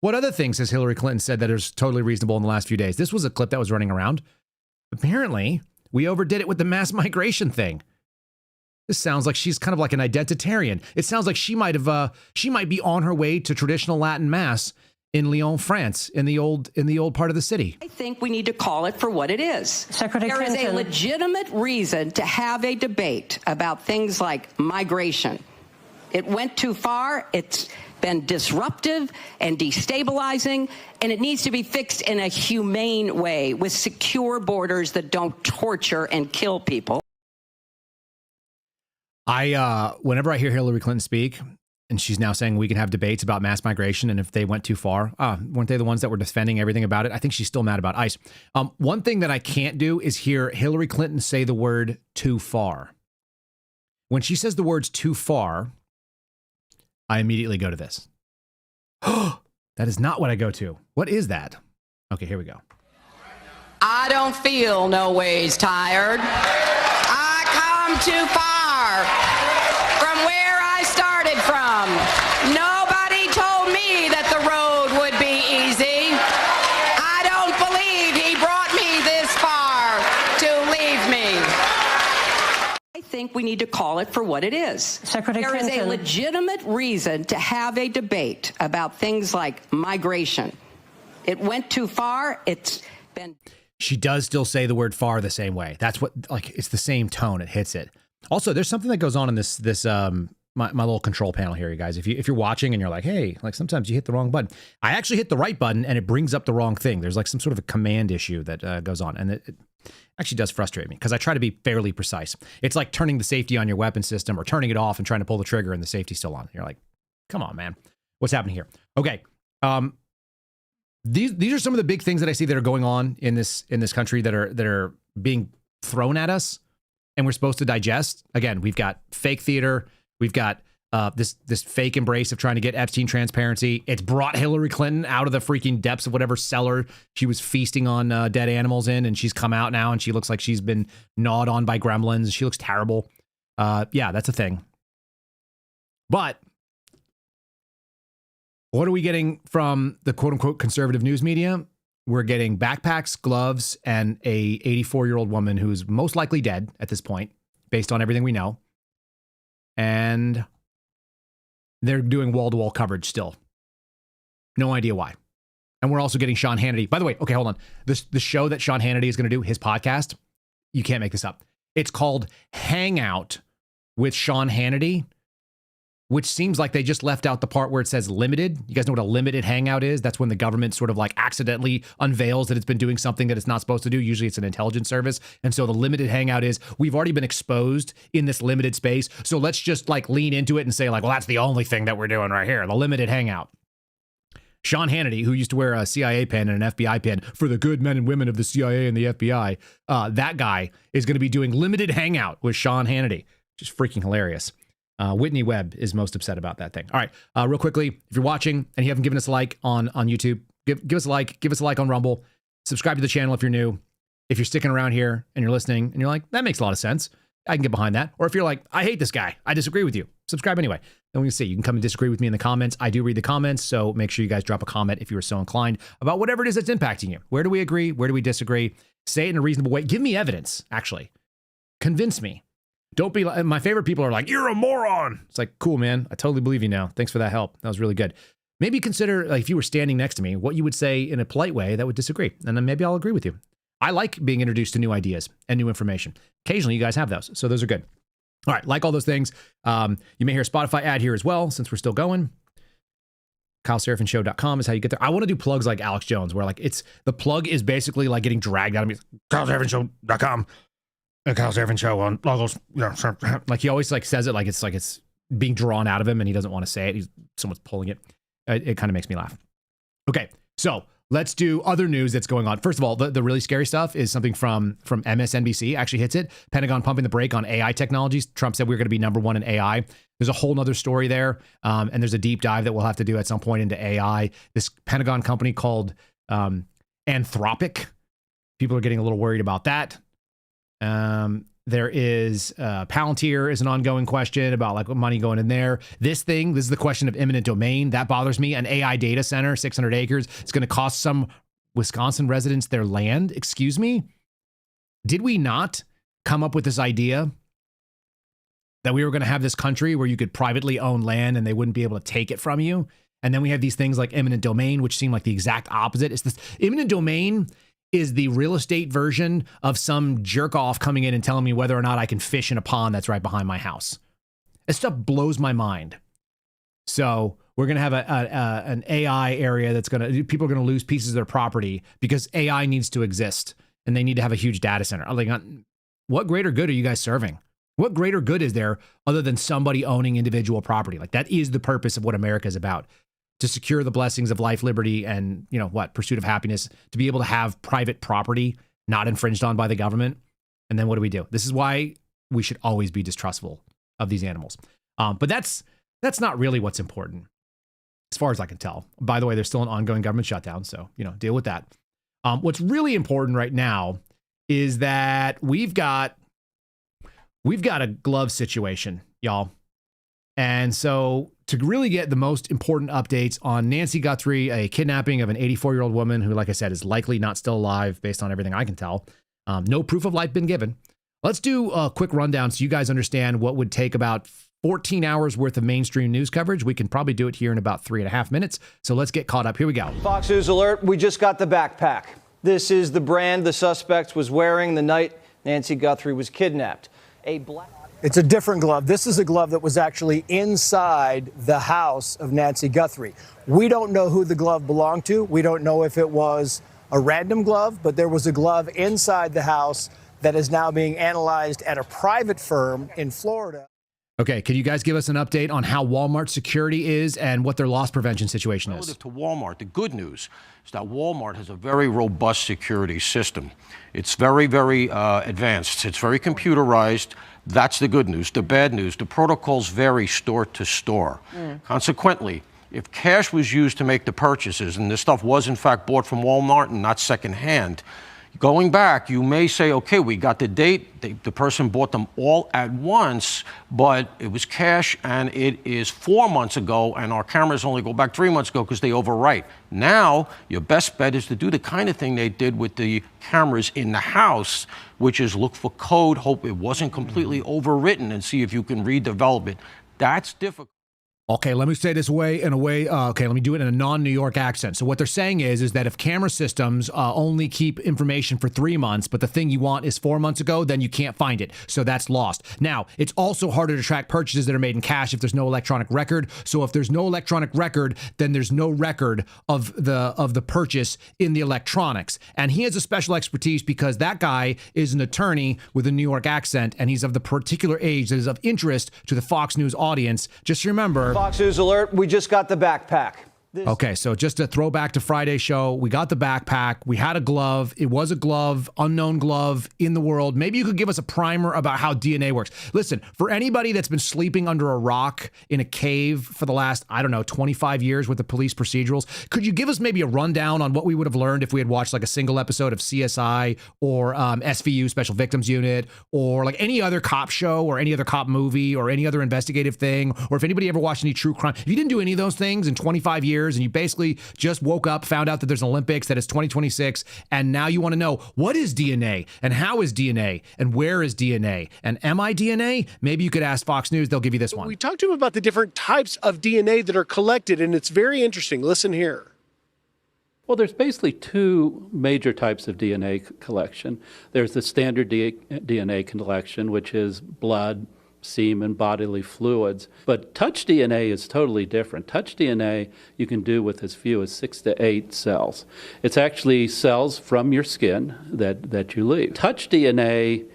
What other things has Hillary Clinton said that is totally reasonable in the last few days? This was a clip that was running around. Apparently, we overdid it with the mass migration thing. This sounds like she's kind of like an identitarian. It sounds like she might be on her way to traditional Latin mass in Lyon, France, in the old part of the city. I think we need to call it for what it is. Secretary There Clinton. is a legitimate reason to have a debate about things like migration. It went too far. It's been disruptive and destabilizing, and it needs to be fixed in a humane way with secure borders that don't torture and kill people. Whenever I hear Hillary Clinton speak, and she's now saying we can have debates about mass migration, and if they went too far, weren't they the ones that were defending everything about it? I think she's still mad about ICE. One thing that I can't do is hear Hillary Clinton say the word too far. When she says the words too far, I immediately go to this. That is not what I go to. What is that? Okay, here we go. I don't feel no ways tired. I come too far from where I started from. Nobody told me that the road would be easy. I don't believe he brought me this far to leave me. I think we need to call it for what it is. Secretary There is Clinton. a legitimate reason to have a debate about things like migration. It went too far. It's been... She does still say the word far the same way. That's what, like, it's the same tone. It hits it. Also, there's something that goes on in this my little control panel here, you guys. If you're watching and you're like, hey, like sometimes you hit the wrong button. I actually hit the right button and it brings up the wrong thing. There's like some sort of a command issue that goes on, and it actually does frustrate me because I try to be fairly precise. It's like turning the safety on your weapon system or turning it off and trying to pull the trigger and the safety's still on. You're like, come on, man, what's happening here? Okay. These are some of the big things that I see that are going on in this country that are being thrown at us, and we're supposed to digest. Again, we've got fake theater, we've got this fake embrace of trying to get Epstein transparency. It's brought Hillary Clinton out of the freaking depths of whatever cellar she was feasting on dead animals in, and she's come out now and she looks like she's been gnawed on by gremlins. She looks terrible. Yeah, that's a thing. But what are we getting from the quote-unquote conservative news media? We're getting backpacks, gloves, and a 84-year-old woman who's most likely dead at this point, based on everything we know. And they're doing wall-to-wall coverage still. No idea why. And we're also getting Sean Hannity. By the way, okay, hold on. The show that Sean Hannity is going to do, his podcast, you can't make this up. It's called Hangout with Sean Hannity, which seems like they just left out the part where it says limited. You guys know what a limited hangout is? That's when the government sort of like accidentally unveils that it's been doing something that it's not supposed to do. Usually it's an intelligence service. And so the limited hangout is we've already been exposed in this limited space. So let's just like lean into it and say like, well, that's the only thing that we're doing right here. The limited hangout. Sean Hannity, who used to wear a CIA pin and an FBI pin for the good men and women of the CIA and the FBI, that guy is going to be doing limited hangout with Sean Hannity, which is freaking hilarious. Whitney Webb is most upset about that thing. All right, real quickly, if you're watching and you haven't given us a like on YouTube, give us a like. Give us a like on Rumble. Subscribe to the channel if you're new. If you're sticking around here and you're listening and you're like, that makes a lot of sense, I can get behind that. Or if you're like, I hate this guy, I disagree with you, subscribe anyway. Then we can see. You can come and disagree with me in the comments. I do read the comments, so make sure you guys drop a comment if you are so inclined about whatever it is that's impacting you. Where do we agree? Where do we disagree? Say it in a reasonable way. Give me evidence, actually. Convince me. Don't be like, my favorite people are like, you're a moron. It's like, cool, man. I totally believe you now. Thanks for that help. That was really good. Maybe consider, like, if you were standing next to me, what you would say in a polite way that would disagree. And then maybe I'll agree with you. I like being introduced to new ideas and new information. Occasionally, you guys have those. So those are good. All right. Like all those things. You may hear a Spotify ad here as well, since we're still going. KyleSeraphinShow.com is how you get there. I want to do plugs like Alex Jones, where like the plug is basically like getting dragged out of me. KyleSeraphinShow.com. Kyle Seraphin Show on logos. Like he always like says it like it's being drawn out of him and he doesn't want to say it. Someone's pulling it. It kind of makes me laugh. Okay, so let's do other news that's going on. First of all, the really scary stuff is something from MSNBC actually hits it. Pentagon pumping the brake on AI technologies. Trump said we're going to be #1 in AI. There's a whole nother story there. And there's a deep dive that we'll have to do at some point into AI. This Pentagon company called Anthropic. People are getting a little worried about that. There is Palantir is an ongoing question about like money going in there. This is the question of eminent domain. That bothers me. An AI data center, 600 acres. It's going to cost some Wisconsin residents their land. Excuse me? Did we not come up with this idea that we were going to have this country where you could privately own land and they wouldn't be able to take it from you? And then we have these things like eminent domain, which seem like the exact opposite. It's this eminent domain is the real estate version of some jerk off coming in and telling me whether or not I can fish in a pond that's right behind my house. This stuff blows my mind. So we're going to have an AI area that's people are going to lose pieces of their property because AI needs to exist and they need to have a huge data center. I'm like, what greater good are you guys serving? What greater good is there other than somebody owning individual property? Like that is the purpose of what America is about. To secure the blessings of life, liberty, and pursuit of happiness, to be able to have private property not infringed on by the government. And then what do? This is why we should always be distrustful of these animals. But that's not really what's important, as far as I can tell. By the way, there's still an ongoing government shutdown, so deal with that. What's really important right now is that we've got a glove situation, y'all. And so to really get the most important updates on Nancy Guthrie, a kidnapping of an 84-year-old woman who, like I said, is likely not still alive based on everything I can tell. No proof of life been given. Let's do a quick rundown so you guys understand what would take about 14 hours worth of mainstream news coverage. We can probably do it here in about 3.5 minutes. So let's get caught up. Here we go. Fox News alert. We just got the backpack. This is the brand the suspect was wearing the night Nancy Guthrie was kidnapped. It's a different glove. This is a glove that was actually inside the house of Nancy Guthrie. We don't know who the glove belonged to. We don't know if it was a random glove, but there was a glove inside the house that is now being analyzed at a private firm in Florida. Okay, can you guys give us an update on how Walmart security is and what their loss prevention situation is? Relative to Walmart, the good news is that Walmart has a very robust security system. It's very, very advanced. It's very computerized. That's the good news. The bad news, the protocols vary store to store. Consequently, if cash was used to make the purchases, and this stuff was in fact bought from Walmart and not secondhand, going back, you may say, okay, we got the date, the person bought them all at once, but it was cash and it is 4 months ago, and our cameras only go back 3 months ago because they overwrite. Now, your best bet is to do the kind of thing they did with the cameras in the house, which is look for code, hope it wasn't completely overwritten, and see if you can redevelop it. That's difficult. Okay, let me say this let me do it in a non-New York accent. So what they're saying is that if camera systems only keep information for 3 months, but the thing you want is 4 months ago, then you can't find it. So that's lost. Now, it's also harder to track purchases that are made in cash if there's no electronic record. So if there's no electronic record, then there's no record of the purchase in the electronics. And he has a special expertise because that guy is an attorney with a New York accent, and he's of the particular age that is of interest to the Fox News audience. Just remember, Fox News alert. We just got the backpack. Okay, so just a throwback to Friday's show, we got the backpack, we had a glove, it was a glove, unknown glove in the world. Maybe you could give us a primer about how DNA works. Listen, for anybody that's been sleeping under a rock in a cave for the last, 25 years with the police procedurals, could you give us maybe a rundown on what we would have learned if we had watched like a single episode of CSI or SVU, Special Victims Unit, or like any other cop show or any other cop movie or any other investigative thing, or if anybody ever watched any true crime. If you didn't do any of those things in 25 years, and you basically just woke up, found out that there's an Olympics, that it's 2026, and now you want to know what is DNA and how is DNA and where is DNA and am I DNA? Maybe you could ask Fox News. They'll give you this one. We talked to him about the different types of DNA that are collected, and it's very interesting. Listen here. Well, there's basically two major types of DNA collection. There's the standard DNA collection, which is blood, semen, bodily fluids. But touch DNA is totally different. Touch DNA you can do with as few as 6 to 8 cells. It's actually cells from your skin that you leave. Touch DNA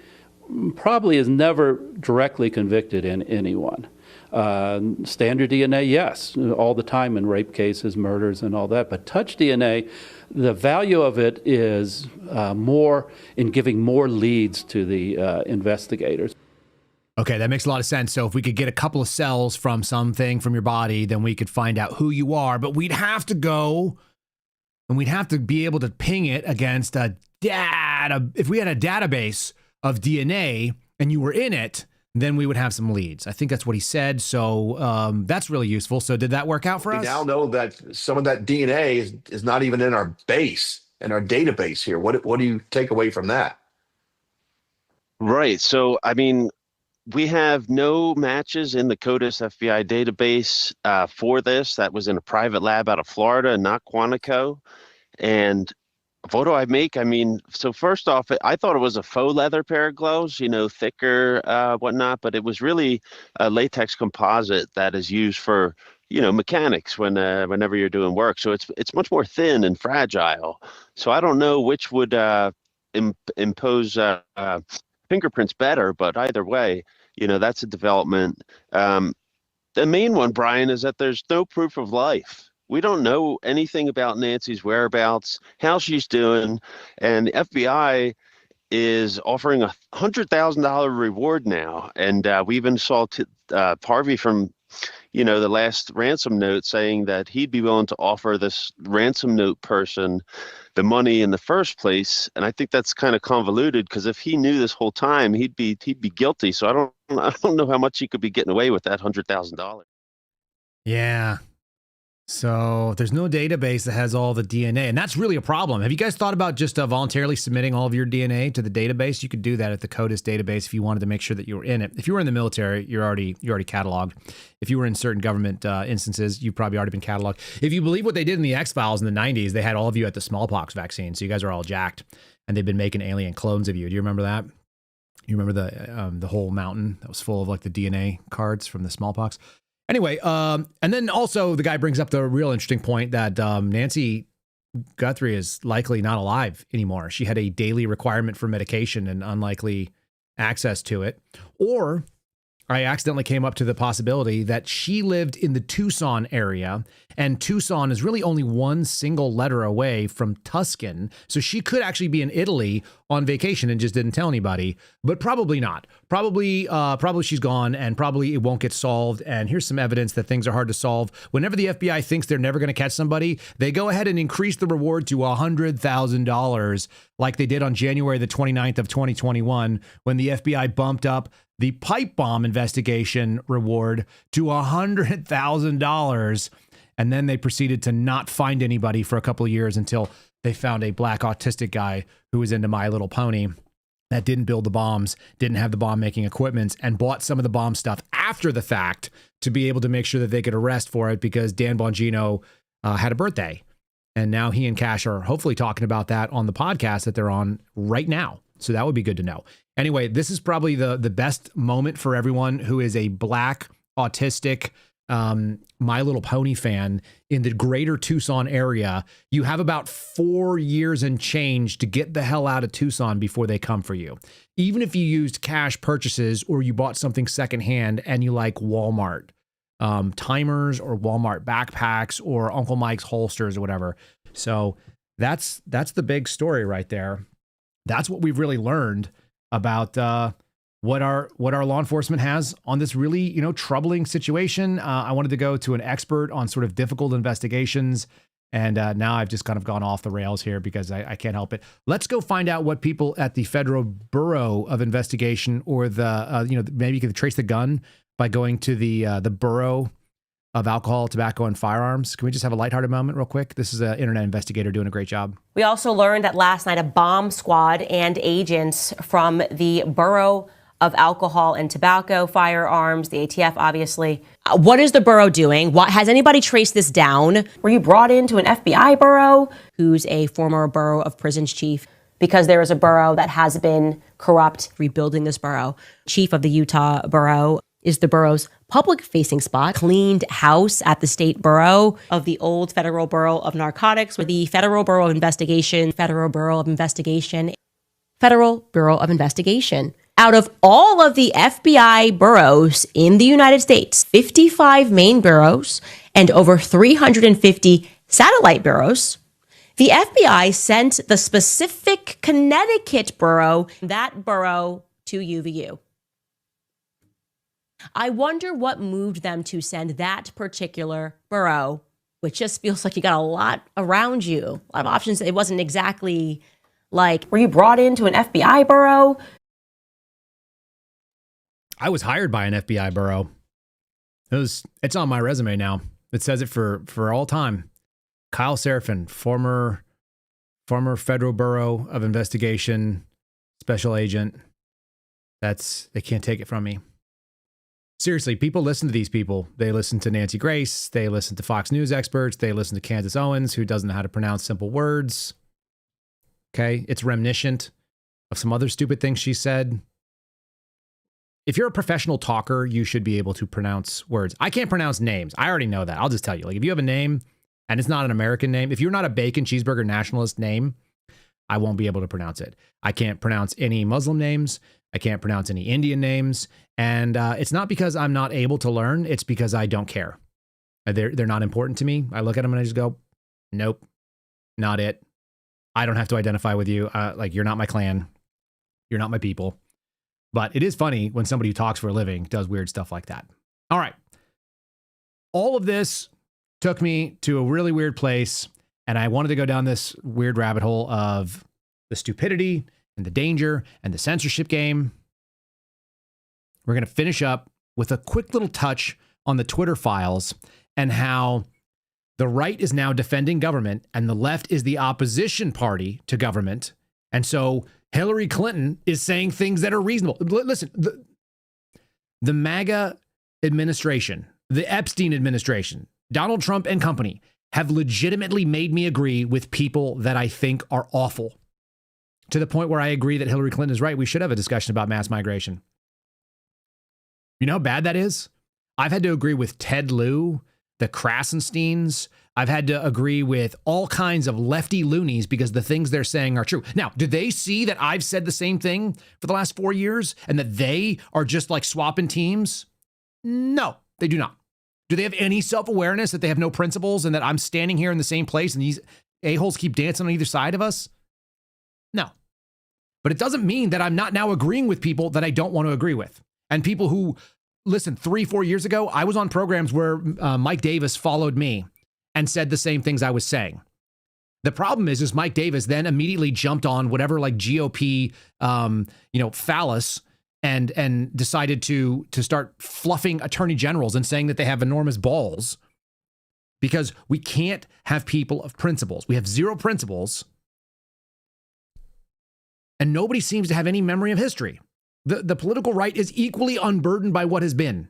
probably is never directly convicted in anyone. Standard DNA, yes, all the time in rape cases, murders, and all that. But touch DNA, the value of it is more in giving more leads to the investigators. Okay, that makes a lot of sense. So if we could get a couple of cells from something from your body, then we could find out who you are. But we'd have to go and we'd have to be able to ping it against a data. If we had a database of DNA and you were in it, then we would have some leads. I think that's what he said. So that's really useful. So did that work out for us? We now know that some of that DNA is not even in our base, in our database here. What do you take away from that? Right. So, I mean, we have no matches in the CODIS FBI database for this. That was in a private lab out of Florida, not Quantico. And what do I make? I mean, so first off, I thought it was a faux leather pair of gloves, thicker, whatnot, but it was really a latex composite that is used for, mechanics whenever you're doing work. So it's much more thin and fragile. So I don't know which would impose fingerprints better, but either way, that's a development. The main one, Brian, is that there's no proof of life. We don't know anything about Nancy's whereabouts, how she's doing, and the FBI is offering a $100,000 reward now. And we even saw Harvey from, the last ransom note saying that he'd be willing to offer this ransom note person the money in the first place. And I think that's kind of convoluted because if he knew this whole time, he'd be guilty. So I don't know how much he could be getting away with that $100,000. Yeah. So there's no database that has all the DNA, and that's really a problem. Have you guys thought about just voluntarily submitting all of your DNA to the database? You could do that at the CODIS database if you wanted to make sure that you were in it. If you were in the military, you're already cataloged. If you were in certain government instances, you've probably already been cataloged. If you believe what they did in the X-Files in the 90s, they had all of you at the smallpox vaccine, so you guys are all jacked, and they've been making alien clones of you. Do you remember that? You remember the whole mountain that was full of like the DNA cards from the smallpox? Anyway, and then also the guy brings up the real interesting point that Nancy Guthrie is likely not alive anymore. She had a daily requirement for medication and unlikely access to it. Or I accidentally came up to the possibility that she lived in the Tucson area, and Tucson is really only one single letter away from Tuscan. So she could actually be in Italy on vacation and just didn't tell anybody, but probably not. Probably she's gone, and probably it won't get solved. And here's some evidence that things are hard to solve. Whenever the FBI thinks they're never going to catch somebody, they go ahead and increase the reward to $100,000, like they did on January the 29th of 2021, when the FBI bumped up the pipe bomb investigation reward to $100,000. And then they proceeded to not find anybody for a couple of years until they found a black autistic guy who was into My Little Pony that didn't build the bombs, didn't have the bomb making equipment, and bought some of the bomb stuff after the fact to be able to make sure that they could arrest for it because Dan Bongino had a birthday. And now he and Cash are hopefully talking about that on the podcast that they're on right now. So that would be good to know. Anyway, this is probably the best moment for everyone who is a black, autistic, My Little Pony fan in the greater Tucson area. You have about 4 years and change to get the hell out of Tucson before they come for you. Even if you used cash purchases or you bought something secondhand and you like Walmart, timers or Walmart backpacks or Uncle Mike's holsters or whatever. So that's the big story right there. That's what we've really learned about what our law enforcement has on this really, troubling situation. I wanted to go to an expert on sort of difficult investigations. And now I've just kind of gone off the rails here because I can't help it. Let's go find out what people at the Federal Bureau of Investigation or maybe you could trace the gun by going to the Bureau of Alcohol, Tobacco, and Firearms. Can we just have a lighthearted moment real quick? This is an internet investigator doing a great job. We also learned that last night a bomb squad and agents from the Bureau of Alcohol and Tobacco, Firearms, the ATF, obviously. What is the Bureau doing? Has anybody traced this down? Were you brought into an FBI bureau? Who's a former Bureau of Prisons chief? Because there is a bureau that has been corrupt, rebuilding this bureau. Chief of the Utah Bureau is the bureau's public-facing spot, cleaned house at the State Bureau of the old Federal Bureau of Narcotics, with the Federal Bureau of Investigation, Federal Bureau of Investigation, Federal Bureau of Investigation. Out of all of the FBI bureaus in the United States, 55 main bureaus and over 350 satellite bureaus, the FBI sent the specific Connecticut bureau, that bureau, to UVU. I wonder what moved them to send that particular bureau, which just feels like you got a lot around you, a lot of options. It wasn't exactly like, were you brought into an FBI bureau? I was hired by an FBI bureau. It's on my resume now. It says it for all time. Kyle Seraphin, former Federal Bureau of Investigation special agent. They can't take it from me. Seriously, people listen to these people. They listen to Nancy Grace. They listen to Fox News experts. They listen to Candace Owens, who doesn't know how to pronounce simple words. Okay, it's reminiscent of some other stupid things she said. If you're a professional talker, you should be able to pronounce words. I can't pronounce names. I already know that. I'll just tell you. Like, if you have a name and it's not an American name, if you're not a bacon cheeseburger nationalist name, I won't be able to pronounce it. I can't pronounce any Muslim names. I can't pronounce any Indian names. And it's not because I'm not able to learn. It's because I don't care. They're not important to me. I look at them and I just go, nope, not it. I don't have to identify with you. Like, you're not my clan. You're not my people. But it is funny when somebody who talks for a living does weird stuff like that. All right. All of this took me to a really weird place, and I wanted to go down this weird rabbit hole of the stupidity and the danger and the censorship game. We're going to finish up with a quick little touch on the Twitter files and how the right is now defending government and the left is the opposition party to government. And so Hillary Clinton is saying things that are reasonable. Listen, the MAGA administration, the Epstein administration, Donald Trump and company have legitimately made me agree with people that I think are awful, to the point where I agree that Hillary Clinton is right. We should have a discussion about mass migration. You know how bad that is? I've had to agree with Ted Lieu, the Krasensteins. I've had to agree with all kinds of lefty loonies because the things they're saying are true. Now, do they see that I've said the same thing for the last 4 years and that they are just like swapping teams? No, they do not. Do they have any self-awareness that they have no principles and that I'm standing here in the same place and these a-holes keep dancing on either side of us? No. But it doesn't mean that I'm not now agreeing with people that I don't want to agree with. And people who, listen, 3-4 years ago, I was on programs where Mike Davis followed me and said the same things I was saying. The problem is Mike Davis then immediately jumped on whatever like GOP, phallus and decided to start fluffing attorney generals and saying that they have enormous balls, because we can't have people of principles. We have zero principles, and nobody seems to have any memory of history. The political right is equally unburdened by what has been.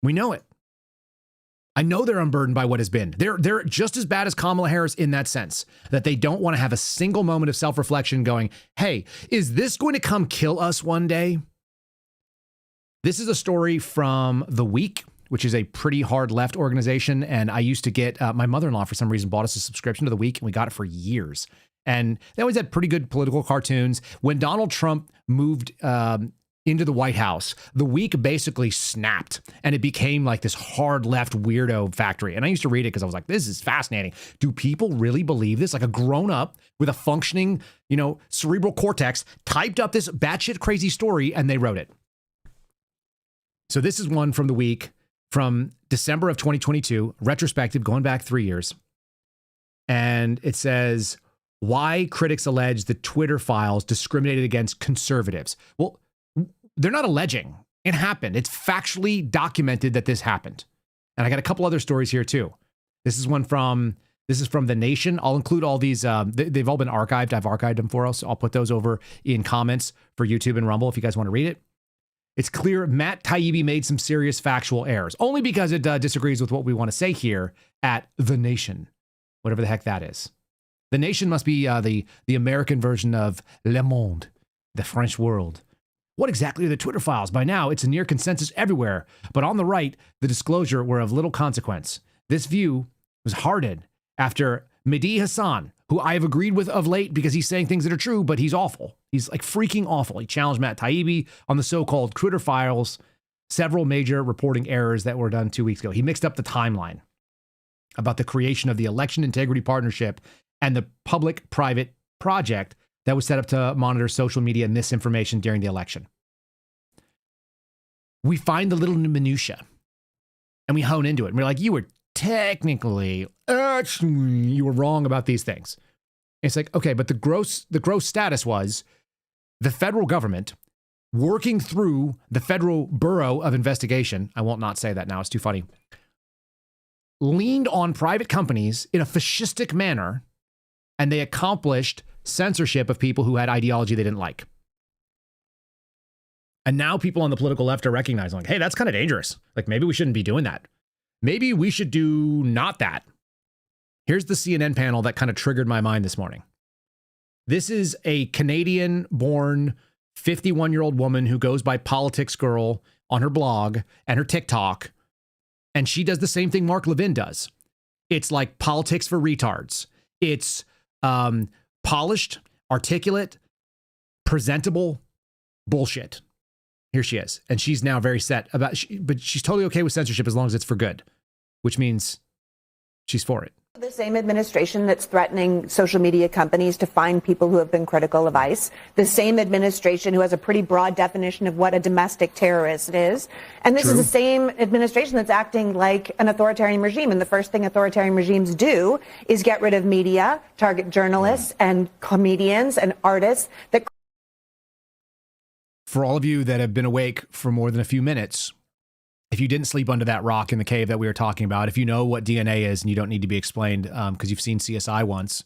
We know it. I know they're unburdened by what has been. They're just as bad as Kamala Harris in that sense, that they don't want to have a single moment of self-reflection going, hey, is this going to come kill us one day? This is a story from The Week, which is a pretty hard left organization. And I used to get, my mother-in-law for some reason bought us a subscription to The Week, and we got it for years. And they always had pretty good political cartoons. When Donald Trump moved into the White House, the week basically snapped and it became like this hard left weirdo factory. And I used to read it because I was like, this is fascinating. Do people really believe this? Like a grown up with a functioning, cerebral cortex typed up this batshit crazy story and they wrote it. So this is one from the week from December of 2022, retrospective, going back 3 years. And it says, why critics allege the Twitter files discriminated against conservatives. Well, they're not alleging. It happened. It's factually documented that this happened. And I got a couple other stories here too. This is from The Nation. I'll include all these. They've all been archived. I've archived them for us. So I'll put those over in comments for YouTube and Rumble if you guys want to read it. It's clear Matt Taibbi made some serious factual errors, only because it disagrees with what we want to say here at The Nation, whatever the heck that is. The Nation must be the American version of Le Monde, the French world. What exactly are the Twitter files? By now, it's a near consensus everywhere, but on the right, the disclosure were of little consequence. This view was hardened after Mehdi Hassan, who I have agreed with of late because he's saying things that are true, but he's awful. He's like freaking awful. He challenged Matt Taibbi on the so-called Twitter files, several major reporting errors that were done 2 weeks ago. He mixed up the timeline about the creation of the Election Integrity Partnership and the public-private project that was set up to monitor social media misinformation during the election. We find the little minutia and we hone into it. And we're like, you were technically, actually, you were wrong about these things. And it's like, okay, but the gross status was the federal government working through the Federal Bureau of Investigation. I won't not say that now. It's too funny. Leaned on private companies in a fascistic manner, and they accomplished censorship of people who had ideology they didn't like. And now people on the political left are recognizing, like, hey, that's kind of dangerous. Like, maybe we shouldn't be doing that. Maybe we should do not that. Here's the CNN panel that kind of triggered my mind this morning. This is a Canadian-born 51-year-old woman who goes by Politics Girl on her blog and her TikTok, and she does the same thing Mark Levin does. It's like politics for retards. It's polished, articulate, presentable bullshit. Here she is. And she's now very set about, but she's totally okay with censorship as long as it's for good, which means she's for it. The same administration that's threatening social media companies to fine people who have been critical of ICE. The same administration who has a pretty broad definition of what a domestic terrorist is. And this is the same administration that's acting like an authoritarian regime. And the first thing authoritarian regimes do is get rid of media, target journalists and comedians and artists that... For all of you that have been awake for more than a few minutes, if you didn't sleep under that rock in the cave that we were talking about, if you know what DNA is and you don't need to be explained because you've seen CSI once,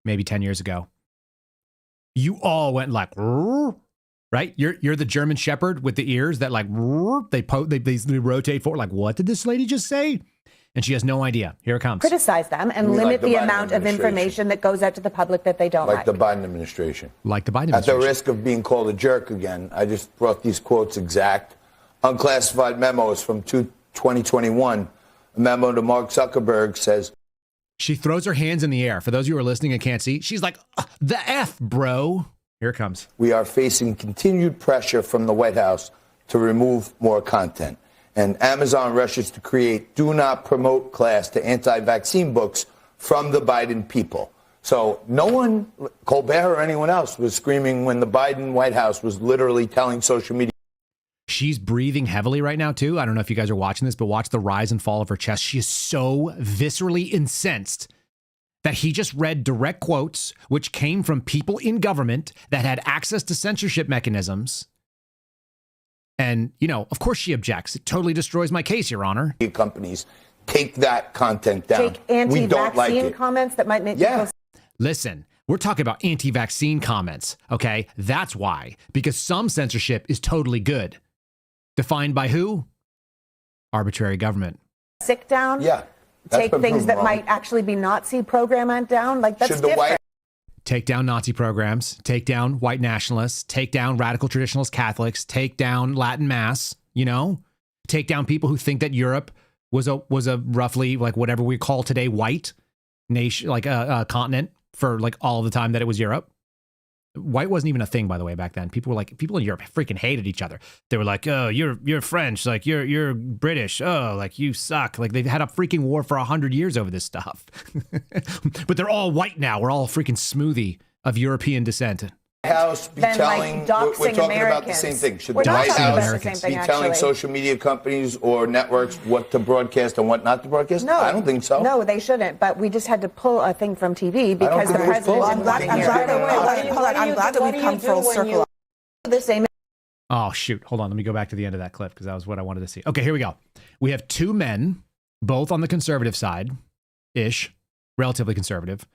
maybe 10 years ago, you all went like, right? You're the German Shepherd with the ears that like, they rotate forward. Like, what did this lady just say? And she has no idea. Here it comes. Criticize them and limit the amount of information that goes out to the public that they don't like. Like the Biden administration. Like the Biden At administration. the risk of being called a jerk again, I just brought these quotes exact. Unclassified memos from 2021. A memo to Mark Zuckerberg says... She throws her hands in the air. For those of you who are listening and can't see, she's like, the F, bro. Here it comes. We are facing continued pressure from the White House to remove more content. And Amazon rushes to create do not promote class to anti-vaccine books from the Biden people. So no one, Colbert or anyone else, was screaming when the Biden White House was literally telling social media. She's breathing heavily right now, too. I don't know if you guys are watching this, but watch the rise and fall of her chest. She is so viscerally incensed that he just read direct quotes, which came from people in government that had access to censorship mechanisms. And, you know, of course she objects. It totally destroys my case, Your Honor. Companies take that content down. Take anti-vaccine we don't like it. comments that might make people... Listen, we're talking about anti-vaccine comments, okay? That's why. Because some censorship is totally good. Defined by who? Arbitrary government. Sick down? Yeah. Take things that might actually be Nazi program down? Like, that's different. Take down Nazi programs, take down white nationalists, take down radical traditionalist Catholics, take down Latin Mass, you know? Take down people who think that Europe was a roughly, like, whatever we call today, white nation, like a continent for, like, all of the time that it was Europe. White wasn't even a thing, by the way, back then. People in Europe freaking hated each other. They were like, oh, you're French, like you're British, oh, like you suck. Like they've had a freaking war for 100 years over this stuff. But they're all white now. We're all freaking smoothie of European descent. House be telling, we're talking about the same thing. Should the White House be telling social media companies or networks what to broadcast and what not to broadcast? No, I don't think so. No, they shouldn't. But we just had to pull a thing from TV because the president. I'm glad that we've come full circle. The same. Oh, shoot. Hold on. Let me go back to the end of that clip because that was what I wanted to see. Okay, here we go. We have two men, both on the conservative side-ish, relatively conservative.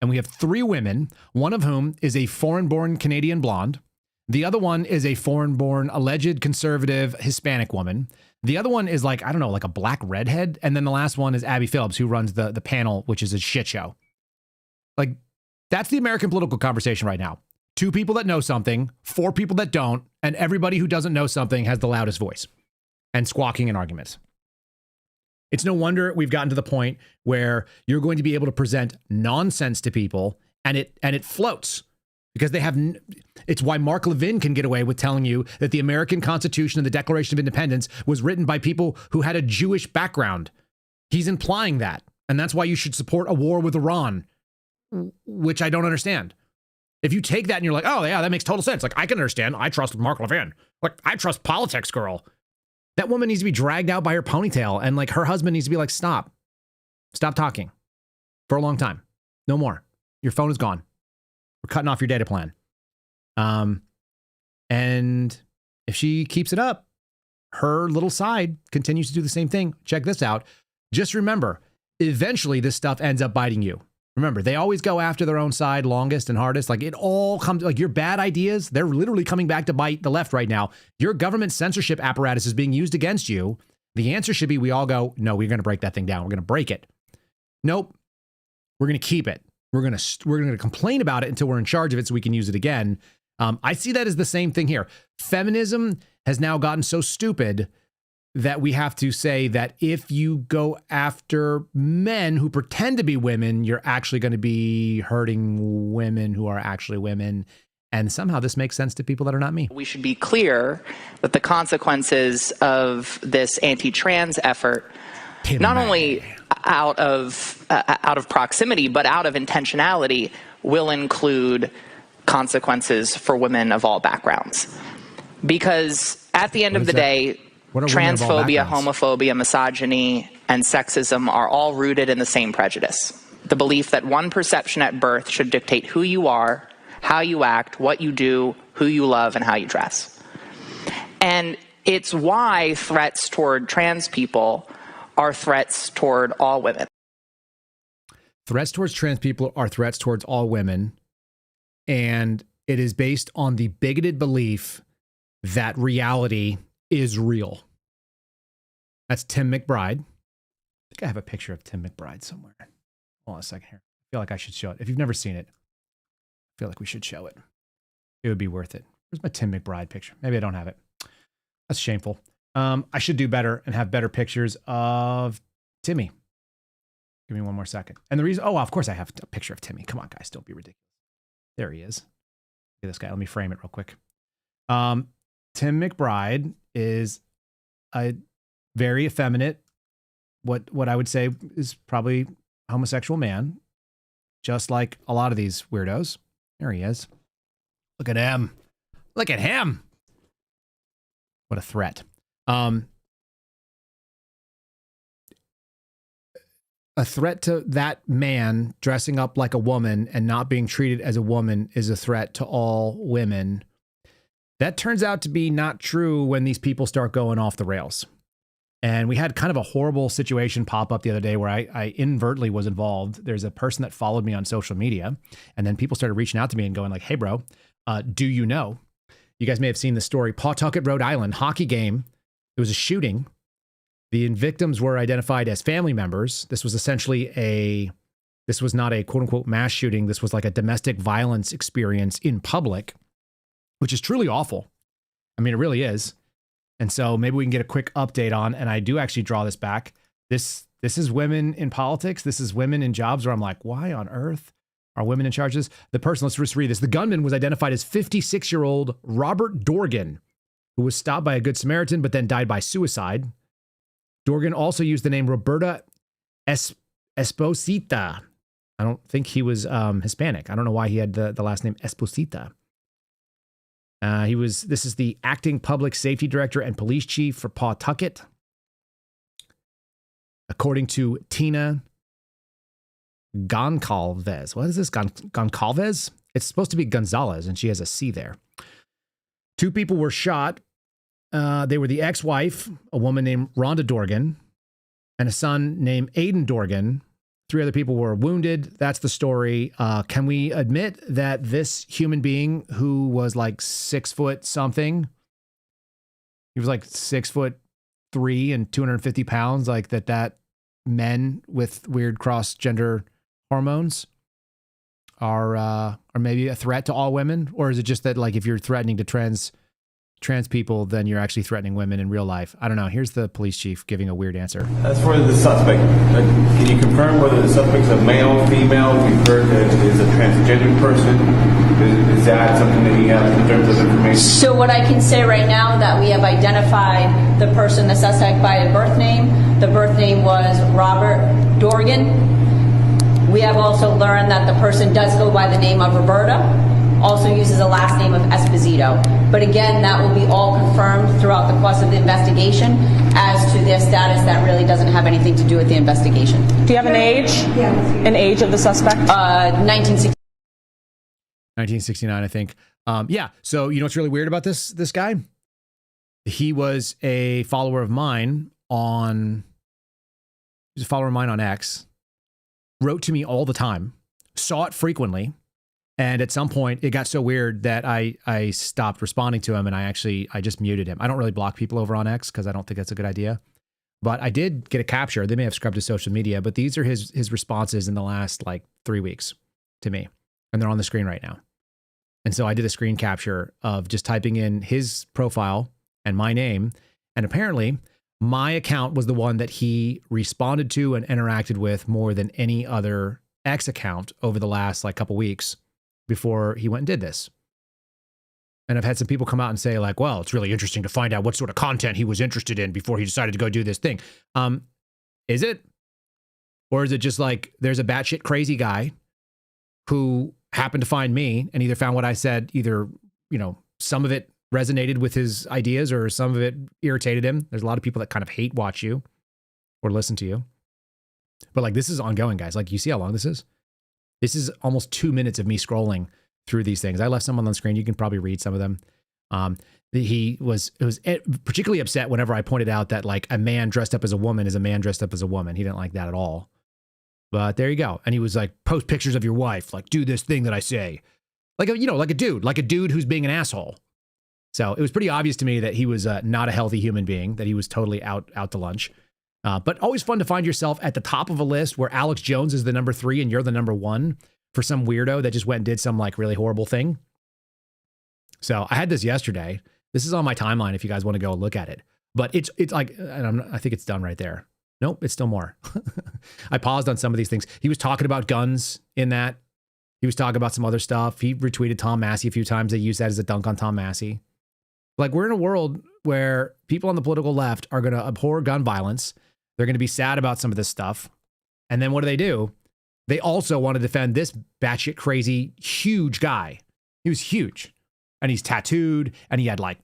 And we have three women, one of whom is a foreign-born Canadian blonde. The other one is a foreign-born, alleged conservative Hispanic woman. The other one is like, I don't know, like a black redhead. And then the last one is Abby Phillips, who runs the panel, which is a shit show. Like, that's the American political conversation right now. Two people that know something, four people that don't, and everybody who doesn't know something has the loudest voice and squawking in arguments. It's no wonder we've gotten to the point where you're going to be able to present nonsense to people and it floats because they have. It's why Mark Levin can get away with telling you that the American Constitution and the Declaration of Independence was written by people who had a Jewish background. He's implying that. And that's why you should support a war with Iran, which I don't understand. If you take that and you're like, oh, yeah, that makes total sense. Like, I can understand. I trust Mark Levin. Like, I trust politics, girl. That woman needs to be dragged out by her ponytail, and like her husband needs to be like, stop talking for a long time. No more. Your phone is gone. We're cutting off your data plan. And if she keeps it up, her little side continues to do the same thing. Check this out. Just remember, eventually this stuff ends up biting you. Remember, they always go after their own side longest and hardest. Like it all comes, like your bad ideas, they're literally coming back to bite the left right now. Your government censorship apparatus is being used against you. The answer should be we all go, no, we're going to break that thing down. We're going to break it. Nope. We're going to keep it. We're going to complain about it until we're in charge of it so we can use it again. I see that as the same thing here. Feminism has now gotten so stupid that we have to say that if you go after men who pretend to be women, you're actually going to be hurting women who are actually women. And somehow this makes sense to people that are not me. We should be clear that the consequences of this anti-trans effort, not only out of proximity, but out of intentionality, will include consequences for women of all backgrounds. Because at the end of the day, transphobia, homophobia, misogyny, and sexism are all rooted in the same prejudice. The belief that one perception at birth should dictate who you are, how you act, what you do, who you love, and how you dress. And it's why threats toward trans people are threats toward all women. Threats towards trans people are threats towards all women. And it is based on the bigoted belief that reality is real. That's Tim McBride. I think I have a picture of Tim McBride somewhere. Hold on a second here. I feel like I should show it. If you've never seen it, I feel like we should show it. It would be worth it. Where's my Tim McBride picture? Maybe I don't have it. That's shameful. I should do better and have better pictures of Timmy. Give me one more second. And the reason, of course I have a picture of Timmy. Come on, guys, don't be ridiculous. There he is. Look at this guy. Let me frame it real quick. Tim McBride is a very effeminate, what I would say is probably homosexual man, just like a lot of these weirdos. There he is. Look at him. Look at him. What a threat. A threat to that man dressing up like a woman and not being treated as a woman is a threat to all women. That turns out to be not true when these people start going off the rails. And we had kind of a horrible situation pop up the other day where I inadvertently was involved. There's a person that followed me on social media, and then people started reaching out to me and going like, hey, bro, do you know? You guys may have seen the story. Pawtucket, Rhode Island, hockey game. There was a shooting. The victims were identified as family members. This was essentially this was not a quote unquote mass shooting. This was like a domestic violence experience in public, which is truly awful. I mean, it really is. And so maybe we can get a quick update on, and I do actually draw this back. This is women in politics. This is women in jobs where I'm like, why on earth Are women in charge of this? The person, let's just read this. The gunman was identified as 56-year-old Robert Dorgan, who was stopped by a Good Samaritan, but then died by suicide. Dorgan also used the name Roberta Esposita. I don't think he was Hispanic. I don't know why he had the last name Esposita. This is the acting public safety director and police chief for Pawtucket. According to Tina Goncalves. What is this? Goncalves? It's supposed to be Gonzalez, and she has a C there. 2 people were shot. They were the ex-wife, a woman named Rhonda Dorgan, and a son named Aiden Dorgan. 3 other people were wounded. That's the story. Can we admit that this human being who was like 6 foot something, he was like 6'3" and 250 pounds, like that men with weird cross-gender hormones are maybe a threat to all women? Or is it just that, like, if you're threatening to trans people, then you're actually threatening women in real life? I don't know. Here's the police chief giving a weird answer. As for the suspect, can you confirm whether the suspect's a male, female? We've heard that it is a transgender person. Is that something that you have in terms of information? So what I can say right now that we have identified the person, the suspect, by a birth name. The birth name was Robert Dorgan. We have also learned that the person does go by the name of Roberta, also uses a last name of Esposito. But again, that will be all confirmed throughout the course of the investigation as to their status. That really doesn't have anything to do with the investigation. Do you have an age? Yeah. An age of the suspect? 1969, I think. Yeah. So you know what's really weird about this guy? He was a follower of mine on X. Wrote to me all the time. Saw it frequently. And at some point, it got so weird that I stopped responding to him, and I just muted him. I don't really block people over on X because I don't think that's a good idea. But I did get a capture. They may have scrubbed his social media, but these are his responses in the last, like, 3 weeks to me. And they're on the screen right now. And so I did a screen capture of just typing in his profile and my name. And apparently, my account was the one that he responded to and interacted with more than any other X account over the last, like, couple weeks before he went and did this. And I've had some people come out and say, like, well, it's really interesting to find out what sort of content he was interested in before he decided to go do this thing. Is it? Or is it just like there's a batshit crazy guy who happened to find me and either found what I said, either, you know, some of it resonated with his ideas or some of it irritated him. There's a lot of people that kind of hate watch you or listen to you. But, like, this is ongoing, guys. Like, you see how long this is? This is almost 2 minutes of me scrolling through these things. I left some on the screen. You can probably read some of them. He was particularly upset whenever I pointed out that, like, a man dressed up as a woman is a man dressed up as a woman. He didn't like that at all. But there you go. And he was like, post pictures of your wife, like, do this thing that I say. Like a dude who's being an asshole. So it was pretty obvious to me that he was not a healthy human being, that he was totally out to lunch. But always fun to find yourself at the top of a list where Alex Jones is the number 3 and you're the number 1 for some weirdo that just went and did some, like, really horrible thing. So I had this yesterday. This is on my timeline if you guys want to go look at it. But it's like, and I think it's done right there. Nope, it's still more. I paused on some of these things. He was talking about guns in that. He was talking about some other stuff. He retweeted Tom Massey a few times. They used that as a dunk on Tom Massey. Like, we're in a world where people on the political left are going to abhor gun violence. They're going to be sad about some of this stuff. And then what do? They also want to defend this batshit crazy, huge guy. He was huge. And he's tattooed, and he had, like,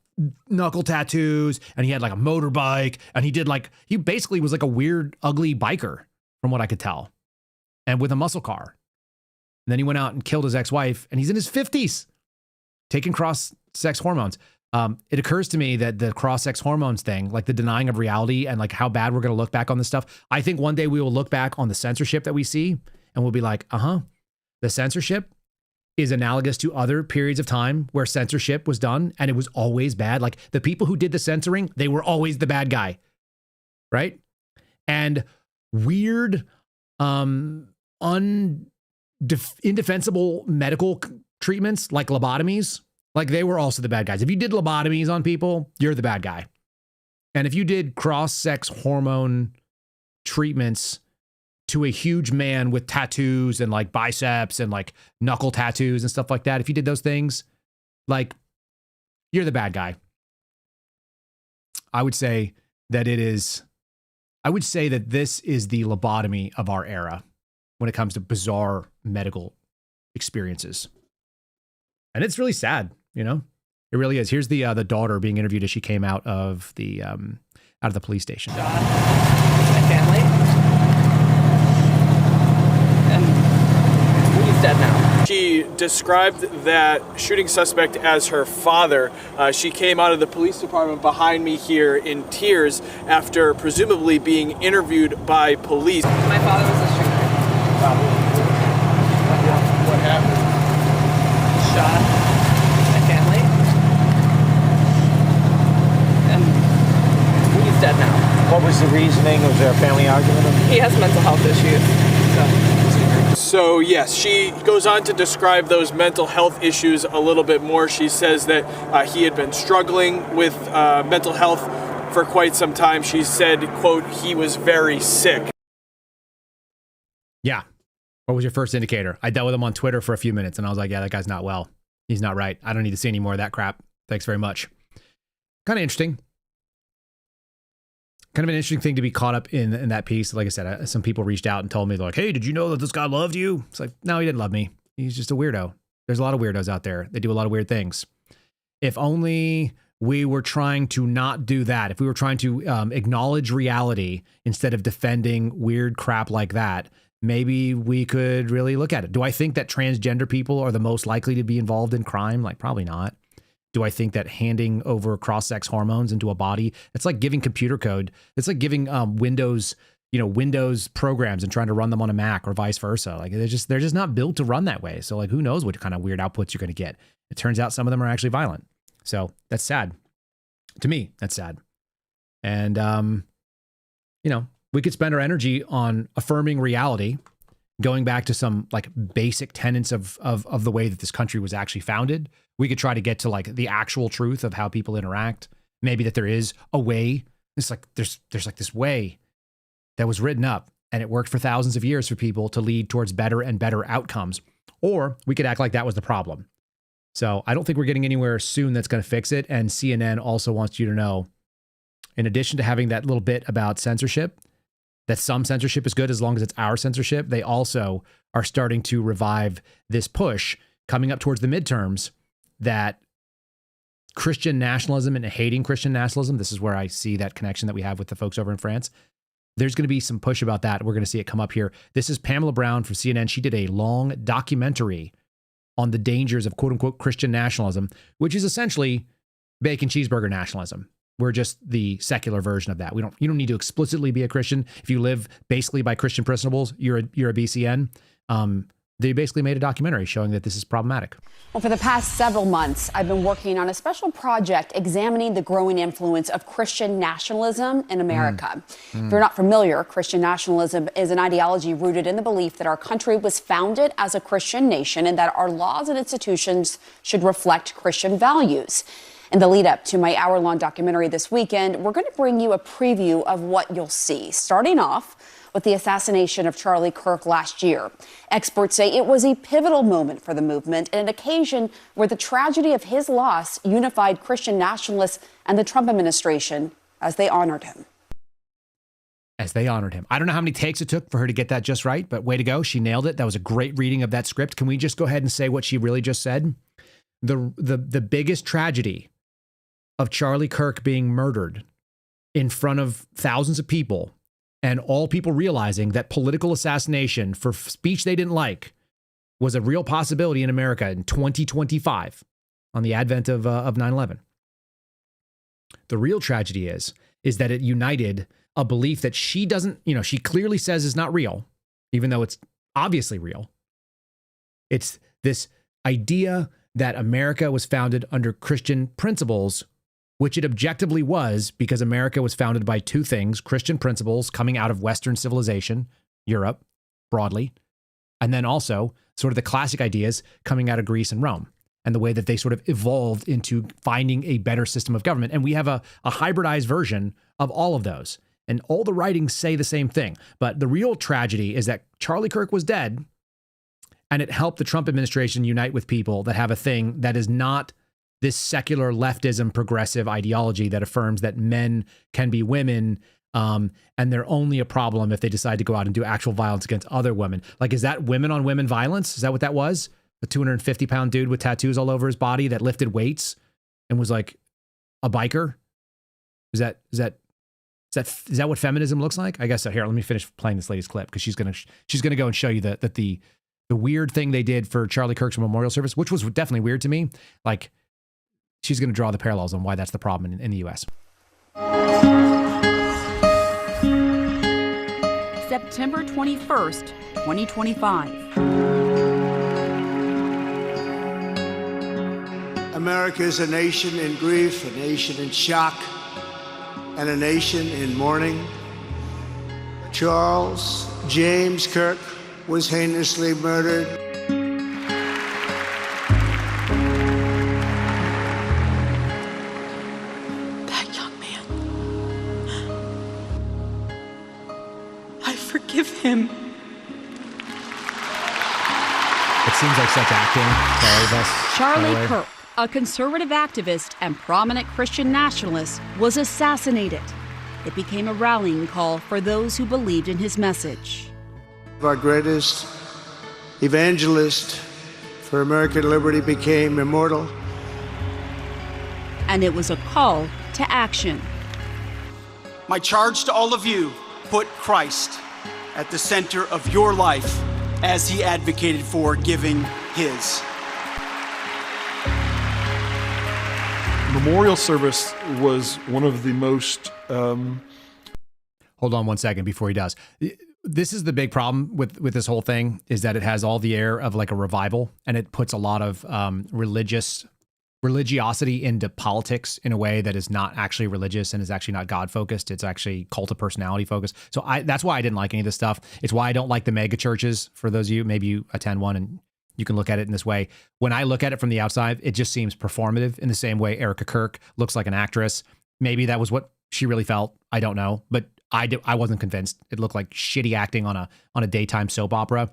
knuckle tattoos, and he had, like, a motorbike, and he basically was like a weird, ugly biker, from what I could tell, and with a muscle car. And then he went out and killed his ex-wife, and he's in his 50s, taking cross-sex hormones. It occurs to me that the cross-sex hormones thing, like the denying of reality and, like, how bad we're going to look back on this stuff. I think one day we will look back on the censorship that we see and we'll be like, the censorship is analogous to other periods of time where censorship was done and it was always bad. Like, the people who did the censoring, they were always the bad guy, right? And weird, indefensible medical treatments like lobotomies, like, they were also the bad guys. If you did lobotomies on people, you're the bad guy. And if you did cross-sex hormone treatments to a huge man with tattoos and like biceps and like knuckle tattoos and stuff like that, if you did those things, like, you're the bad guy. I would say that this is the lobotomy of our era when it comes to bizarre medical experiences. And it's really sad, you know? It really is. Here's the daughter being interviewed as she came out of the police station. My family. And he's dead now. She described that shooting suspect as her father. She came out of the police department behind me here in tears after presumably being interviewed by police. My father was a shooter. What happened? Shot my family. And he's dead now. What was the reasoning? Was there a family argument? He has mental health issues. So yes, she goes on to describe those mental health issues a little bit more. She says that he had been struggling with mental health for quite some time. She said, quote, he was very sick. Yeah. What was your first indicator? I dealt with him on Twitter for a few minutes and I was like, yeah, that guy's not well. He's not right. I don't need to see any more of that crap. Thanks very much. Kind of interesting. Kind of an interesting thing to be caught up in that piece. Like I said, some people reached out and told me, like, hey, did you know that this guy loved you? It's like, no, he didn't love me. He's just a weirdo. There's a lot of weirdos out there. They do a lot of weird things. If only we were trying to not do that. If we were trying to acknowledge reality instead of defending weird crap like that, maybe we could really look at it. Do I think that transgender people are the most likely to be involved in crime? Like, probably not. Do I think that handing over cross-sex hormones into a body, it's like giving computer code. It's like giving Windows programs and trying to run them on a Mac or vice versa. Like they're just not built to run that way. So like, who knows what kind of weird outputs you're going to get? It turns out some of them are actually violent. So that's sad. To me, that's sad. And, we could spend our energy on affirming reality, going back to some like basic tenets of the way that this country was actually founded. We could try to get to like the actual truth of how people interact. Maybe that there is a way. It's like there's like this way that was written up and it worked for thousands of years for people to lead towards better and better outcomes. Or we could act like that was the problem. So I don't think we're getting anywhere soon that's going to fix it. And CNN also wants you to know, in addition to having that little bit about censorship, that some censorship is good as long as it's our censorship, they also are starting to revive this push coming up towards the midterms that Christian nationalism and hating Christian nationalism, this is where I see that connection that we have with the folks over in France. There's going to be some push about that. We're going to see it come up here. This is Pamela Brown from CNN. She did a long documentary on the dangers of quote unquote Christian nationalism, which is essentially bacon cheeseburger nationalism. We're just the secular version of that. You don't need to explicitly be a Christian. If you live basically by Christian principles, you're a BCN. They basically made a documentary showing that this is problematic. Well, for the past several months, I've been working on a special project examining the growing influence of Christian nationalism in America. If you're not familiar, Christian nationalism is an ideology rooted in the belief that our country was founded as a Christian nation and that our laws and institutions should reflect Christian values. In the lead up to my hour-long documentary this weekend, we're going to bring you a preview of what you'll see, starting off with the assassination of Charlie Kirk last year. Experts say it was a pivotal moment for the movement and an occasion where the tragedy of his loss unified Christian nationalists and the Trump administration as they honored him. As they honored him. I don't know how many takes it took for her to get that just right, but way to go. She nailed it. That was a great reading of that script. Can we just go ahead and say what she really just said? The biggest tragedy of Charlie Kirk being murdered in front of thousands of people and all people realizing that political assassination for speech they didn't like was a real possibility in America in 2025 on the advent of 9/11. The real tragedy is that it united a belief that she doesn't, she clearly says is not real, even though it's obviously real. It's this idea that America was founded under Christian principles, which it objectively was because America was founded by two things: Christian principles coming out of Western civilization, Europe broadly, and then also sort of the classic ideas coming out of Greece and Rome and the way that they sort of evolved into finding a better system of government. And we have a hybridized version of all of those. And all the writings say the same thing. But the real tragedy is that Charlie Kirk was dead, and it helped the Trump administration unite with people that have a thing that is not this secular leftism progressive ideology that affirms that men can be women, and they're only a problem if they decide to go out and do actual violence against other women. Like, is that women on women violence? Is that what that was? A 250-pound dude with tattoos all over his body that lifted weights and was like a biker? Is that what feminism looks like? I guess so. Here, let me finish playing this lady's clip, because she's gonna go and show you that the weird thing they did for Charlie Kirk's memorial service, which was definitely weird to me. Like, she's gonna draw the parallels on why that's the problem in the U.S. September 21st, 2025. America is a nation in grief, a nation in shock, and a nation in mourning. Charles James Kirk was heinously murdered. That young man. I forgive him. It seems like such acting for all of us. Charlie Kirk, a conservative activist and prominent Christian nationalist, was assassinated. It became a rallying call for those who believed in his message. Our greatest evangelist for American liberty became immortal. And it was a call to action. My charge to all of you: put Christ at the center of your life as he advocated for giving his. Memorial service was one of the most... Hold on one second before he does. This is the big problem with this whole thing, is that it has all the air of like a revival, and it puts a lot of religiosity into politics in a way that is not actually religious and is actually not God focused. It's actually cult of personality focused. So that's why I didn't like any of this stuff. It's why I don't like the mega churches. For those of you, maybe you attend one and you can look at it in this way. When I look at it from the outside, it just seems performative in the same way Erica Kirk looks like an actress. Maybe that was what she really felt. I don't know, but I wasn't convinced. It looked like shitty acting on a daytime soap opera.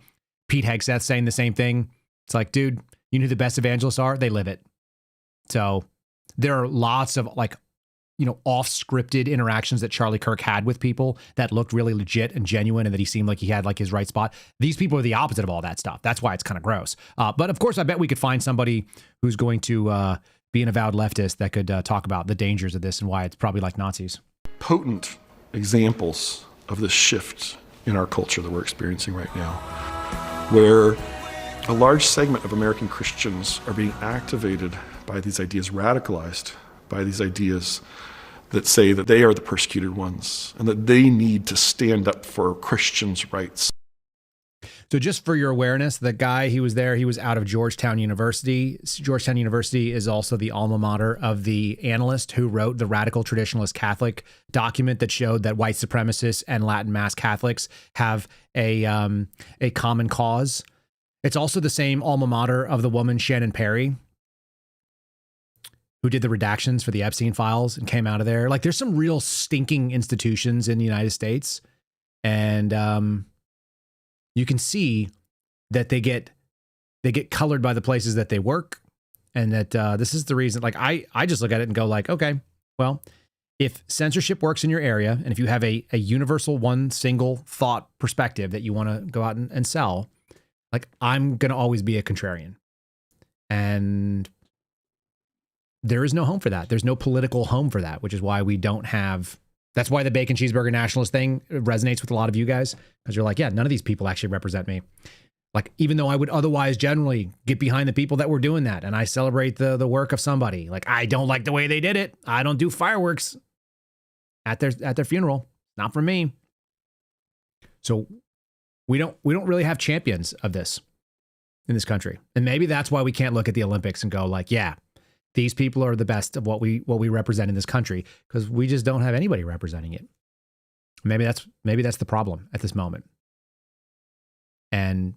Pete Hegseth saying the same thing. It's like, dude, you know who the best evangelists are? They live it. So there are lots of off-scripted interactions that Charlie Kirk had with people that looked really legit and genuine, and that he seemed like he had like his right spot. These people are the opposite of all that stuff. That's why it's kind of gross. But of course, I bet we could find somebody who's going to be an avowed leftist that could talk about the dangers of this and why it's probably like Nazis. Potent examples of this shift in our culture that we're experiencing right now, where a large segment of American Christians are being activated by these ideas, radicalized by these ideas that say that they are the persecuted ones and that they need to stand up for Christians' rights. So just for your awareness, the guy he was there, he was out of Georgetown University. Georgetown University is also the alma mater of the analyst who wrote the Radical Traditionalist Catholic document that showed that white supremacists and Latin Mass Catholics have a common cause. It's also the same alma mater of the woman Shannon Perry, who did the redactions for the Epstein files and came out of there. Like, there's some real stinking institutions in the United States. And you can see that they get colored by the places that they work. And that this is the reason, like, I just look at it and go like, okay, well, if censorship works in your area, and if you have a universal one single thought perspective that you want to go out and sell, like, I'm going to always be a contrarian. And there is no home for that. There's no political home for that, which is why we don't have, that's why the bacon cheeseburger nationalist thing resonates with a lot of you guys, because you're like, yeah, none of these people actually represent me. Like, even though I would otherwise generally get behind the people that were doing that, and I celebrate the work of somebody, like, I don't like the way they did it. I don't do fireworks at their funeral. Not for me. So we don't really have champions of this in this country. And maybe that's why we can't look at the Olympics and go like, yeah, these people are the best of what we represent in this country, because we just don't have anybody representing it. Maybe that's the problem at this moment. And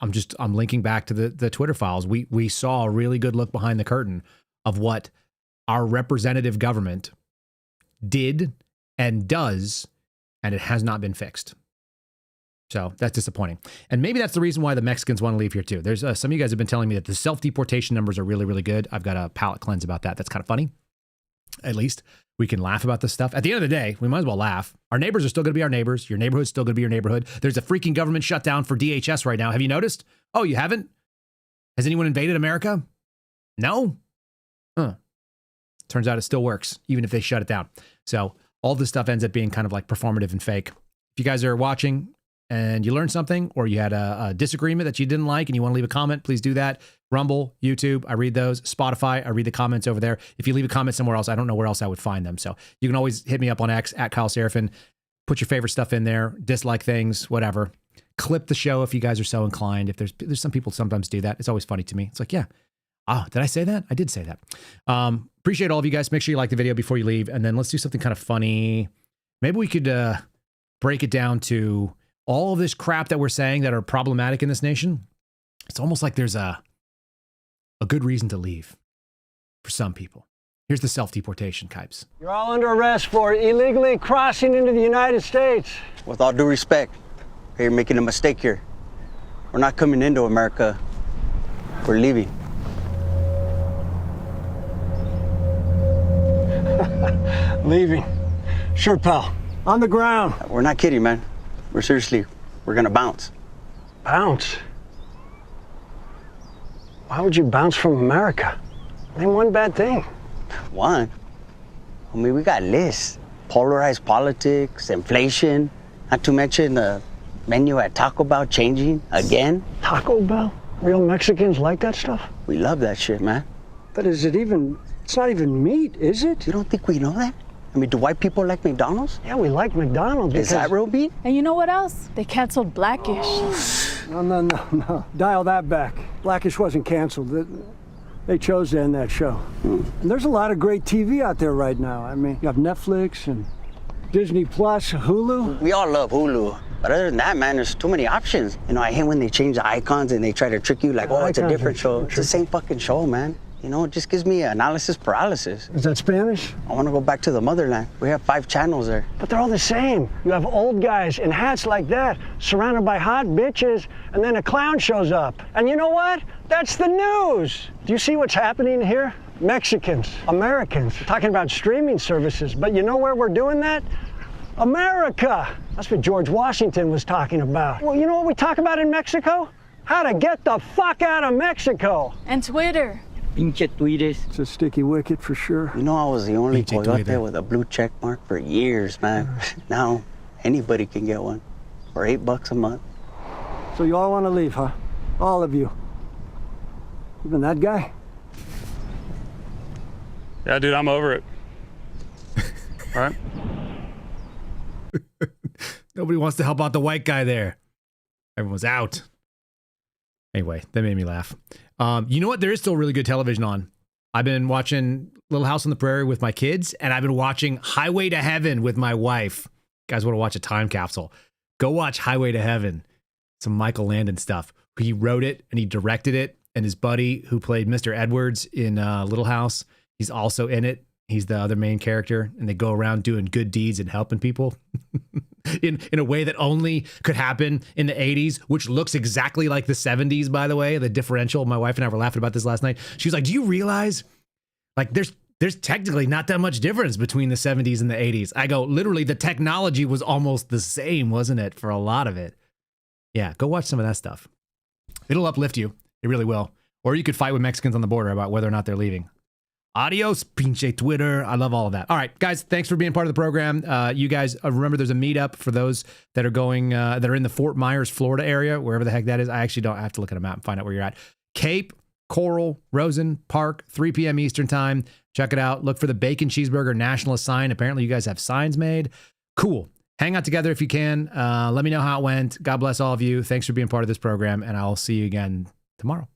I'm linking back to the Twitter files. We saw a really good look behind the curtain of what our representative government did and does, and it has not been fixed. So that's disappointing. And maybe that's the reason why the Mexicans want to leave here too. There's some of you guys have been telling me that the self-deportation numbers are really, really good. I've got a palate cleanse about that. That's kind of funny. At least we can laugh about this stuff. At the end of the day, we might as well laugh. Our neighbors are still going to be our neighbors. Your neighborhood's still going to be your neighborhood. There's a freaking government shutdown for DHS right now. Have you noticed? Oh, you haven't? Has anyone invaded America? No? Huh. Turns out it still works, even if they shut it down. So all this stuff ends up being kind of like performative and fake. If you guys are watching and you learned something, or you had a disagreement that you didn't like and you want to leave a comment, please do that. Rumble, YouTube, I read those. Spotify, I read the comments over there. If you leave a comment somewhere else, I don't know where else I would find them. So you can always hit me up on X, at Kyle Seraphin. Put your favorite stuff in there, dislike things, whatever. Clip the show if you guys are so inclined. If there's some people sometimes do that. It's always funny to me. It's like, yeah. Did I say that? I did say that. Appreciate all of you guys. Make sure you like the video before you leave. And then let's do something kind of funny. Maybe we could break it down to all of this crap that we're saying that are problematic in this nation. It's almost like there's a good reason to leave for some people. Here's the self-deportation, Kipes. You're all under arrest for illegally crossing into the United States. With all due respect, you're making a mistake here. We're not coming into America. We're leaving. Leaving. Sure, pal. On the ground. We're not kidding, man. We're gonna bounce. Bounce? Why would you bounce from America? Name one bad thing. One? I mean, we got lists. Polarized politics, inflation, not to mention the menu at Taco Bell changing again. Taco Bell? Real Mexicans like that stuff? We love that shit, man. But it's not even meat, is it? You don't think we know that? I mean, do white people like McDonald's? Yeah, we like McDonald's because... Is that real meat? And you know what else? They canceled Blackish. No. Dial that back. Blackish wasn't canceled. They chose to end that show. And there's a lot of great TV out there right now. I mean, you have Netflix and Disney Plus, Hulu. We all love Hulu. But other than that, man, there's too many options. You know, I hate when they change the icons and they try to trick you like, oh, it's a different show. It's the same fucking show, man. You know, it just gives me analysis paralysis. Is that Spanish? I want to go back to the motherland. We have 5 channels there. But they're all the same. You have old guys in hats like that, surrounded by hot bitches, and then a clown shows up. And you know what? That's the news. Do you see what's happening here? Mexicans, Americans, talking about streaming services. But you know where we're doing that? America. That's what George Washington was talking about. Well, you know what we talk about in Mexico? How to get the fuck out of Mexico. And Twitter. Pinche tweeters. It's a sticky wicket for sure. You know, I was the only coyote there with a blue check mark for years, man. Now, anybody can get one for $8 a month. So you all want to leave, huh? All of you. Even that guy? Yeah, dude, I'm over it. All right. Nobody wants to help out the white guy there. Everyone's out. Anyway, that made me laugh. You know what? There is still really good television on. I've been watching Little House on the Prairie with my kids, and I've been watching Highway to Heaven with my wife. You guys want to watch a time capsule? Go watch Highway to Heaven. Some Michael Landon stuff. He wrote it and he directed it, and his buddy who played Mr. Edwards in Little House, he's also in it. He's the other main character, and they go around doing good deeds and helping people in a way that only could happen in the 80s, which looks exactly like the 70s, by the way, the differential. My wife and I were laughing about this last night. She was like, do you realize, like, there's technically not that much difference between the 70s and the 80s? I go, literally, the technology was almost the same, wasn't it, for a lot of it? Yeah, go watch some of that stuff. It'll uplift you. It really will. Or you could fight with Mexicans on the border about whether or not they're leaving. Adios, pinche Twitter. I love all of that. All right, guys, thanks for being part of the program. You guys, remember there's a meetup for those that are going, that are in the Fort Myers, Florida area, wherever the heck that is. I actually don't have to look at a map and find out where you're at. Cape, Coral, Rosen, Park, 3 p.m. Eastern time. Check it out. Look for the Bacon Cheeseburger Nationalist sign. Apparently you guys have signs made. Cool. Hang out together if you can. Let me know how it went. God bless all of you. Thanks for being part of this program, and I'll see you again tomorrow.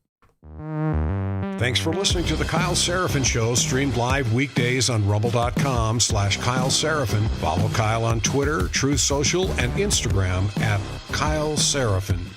Thanks for listening to The Kyle Seraphin Show, streamed live weekdays on rumble.com/Kyle Seraphin. Follow Kyle on Twitter, Truth Social, and Instagram at Kyle Seraphin.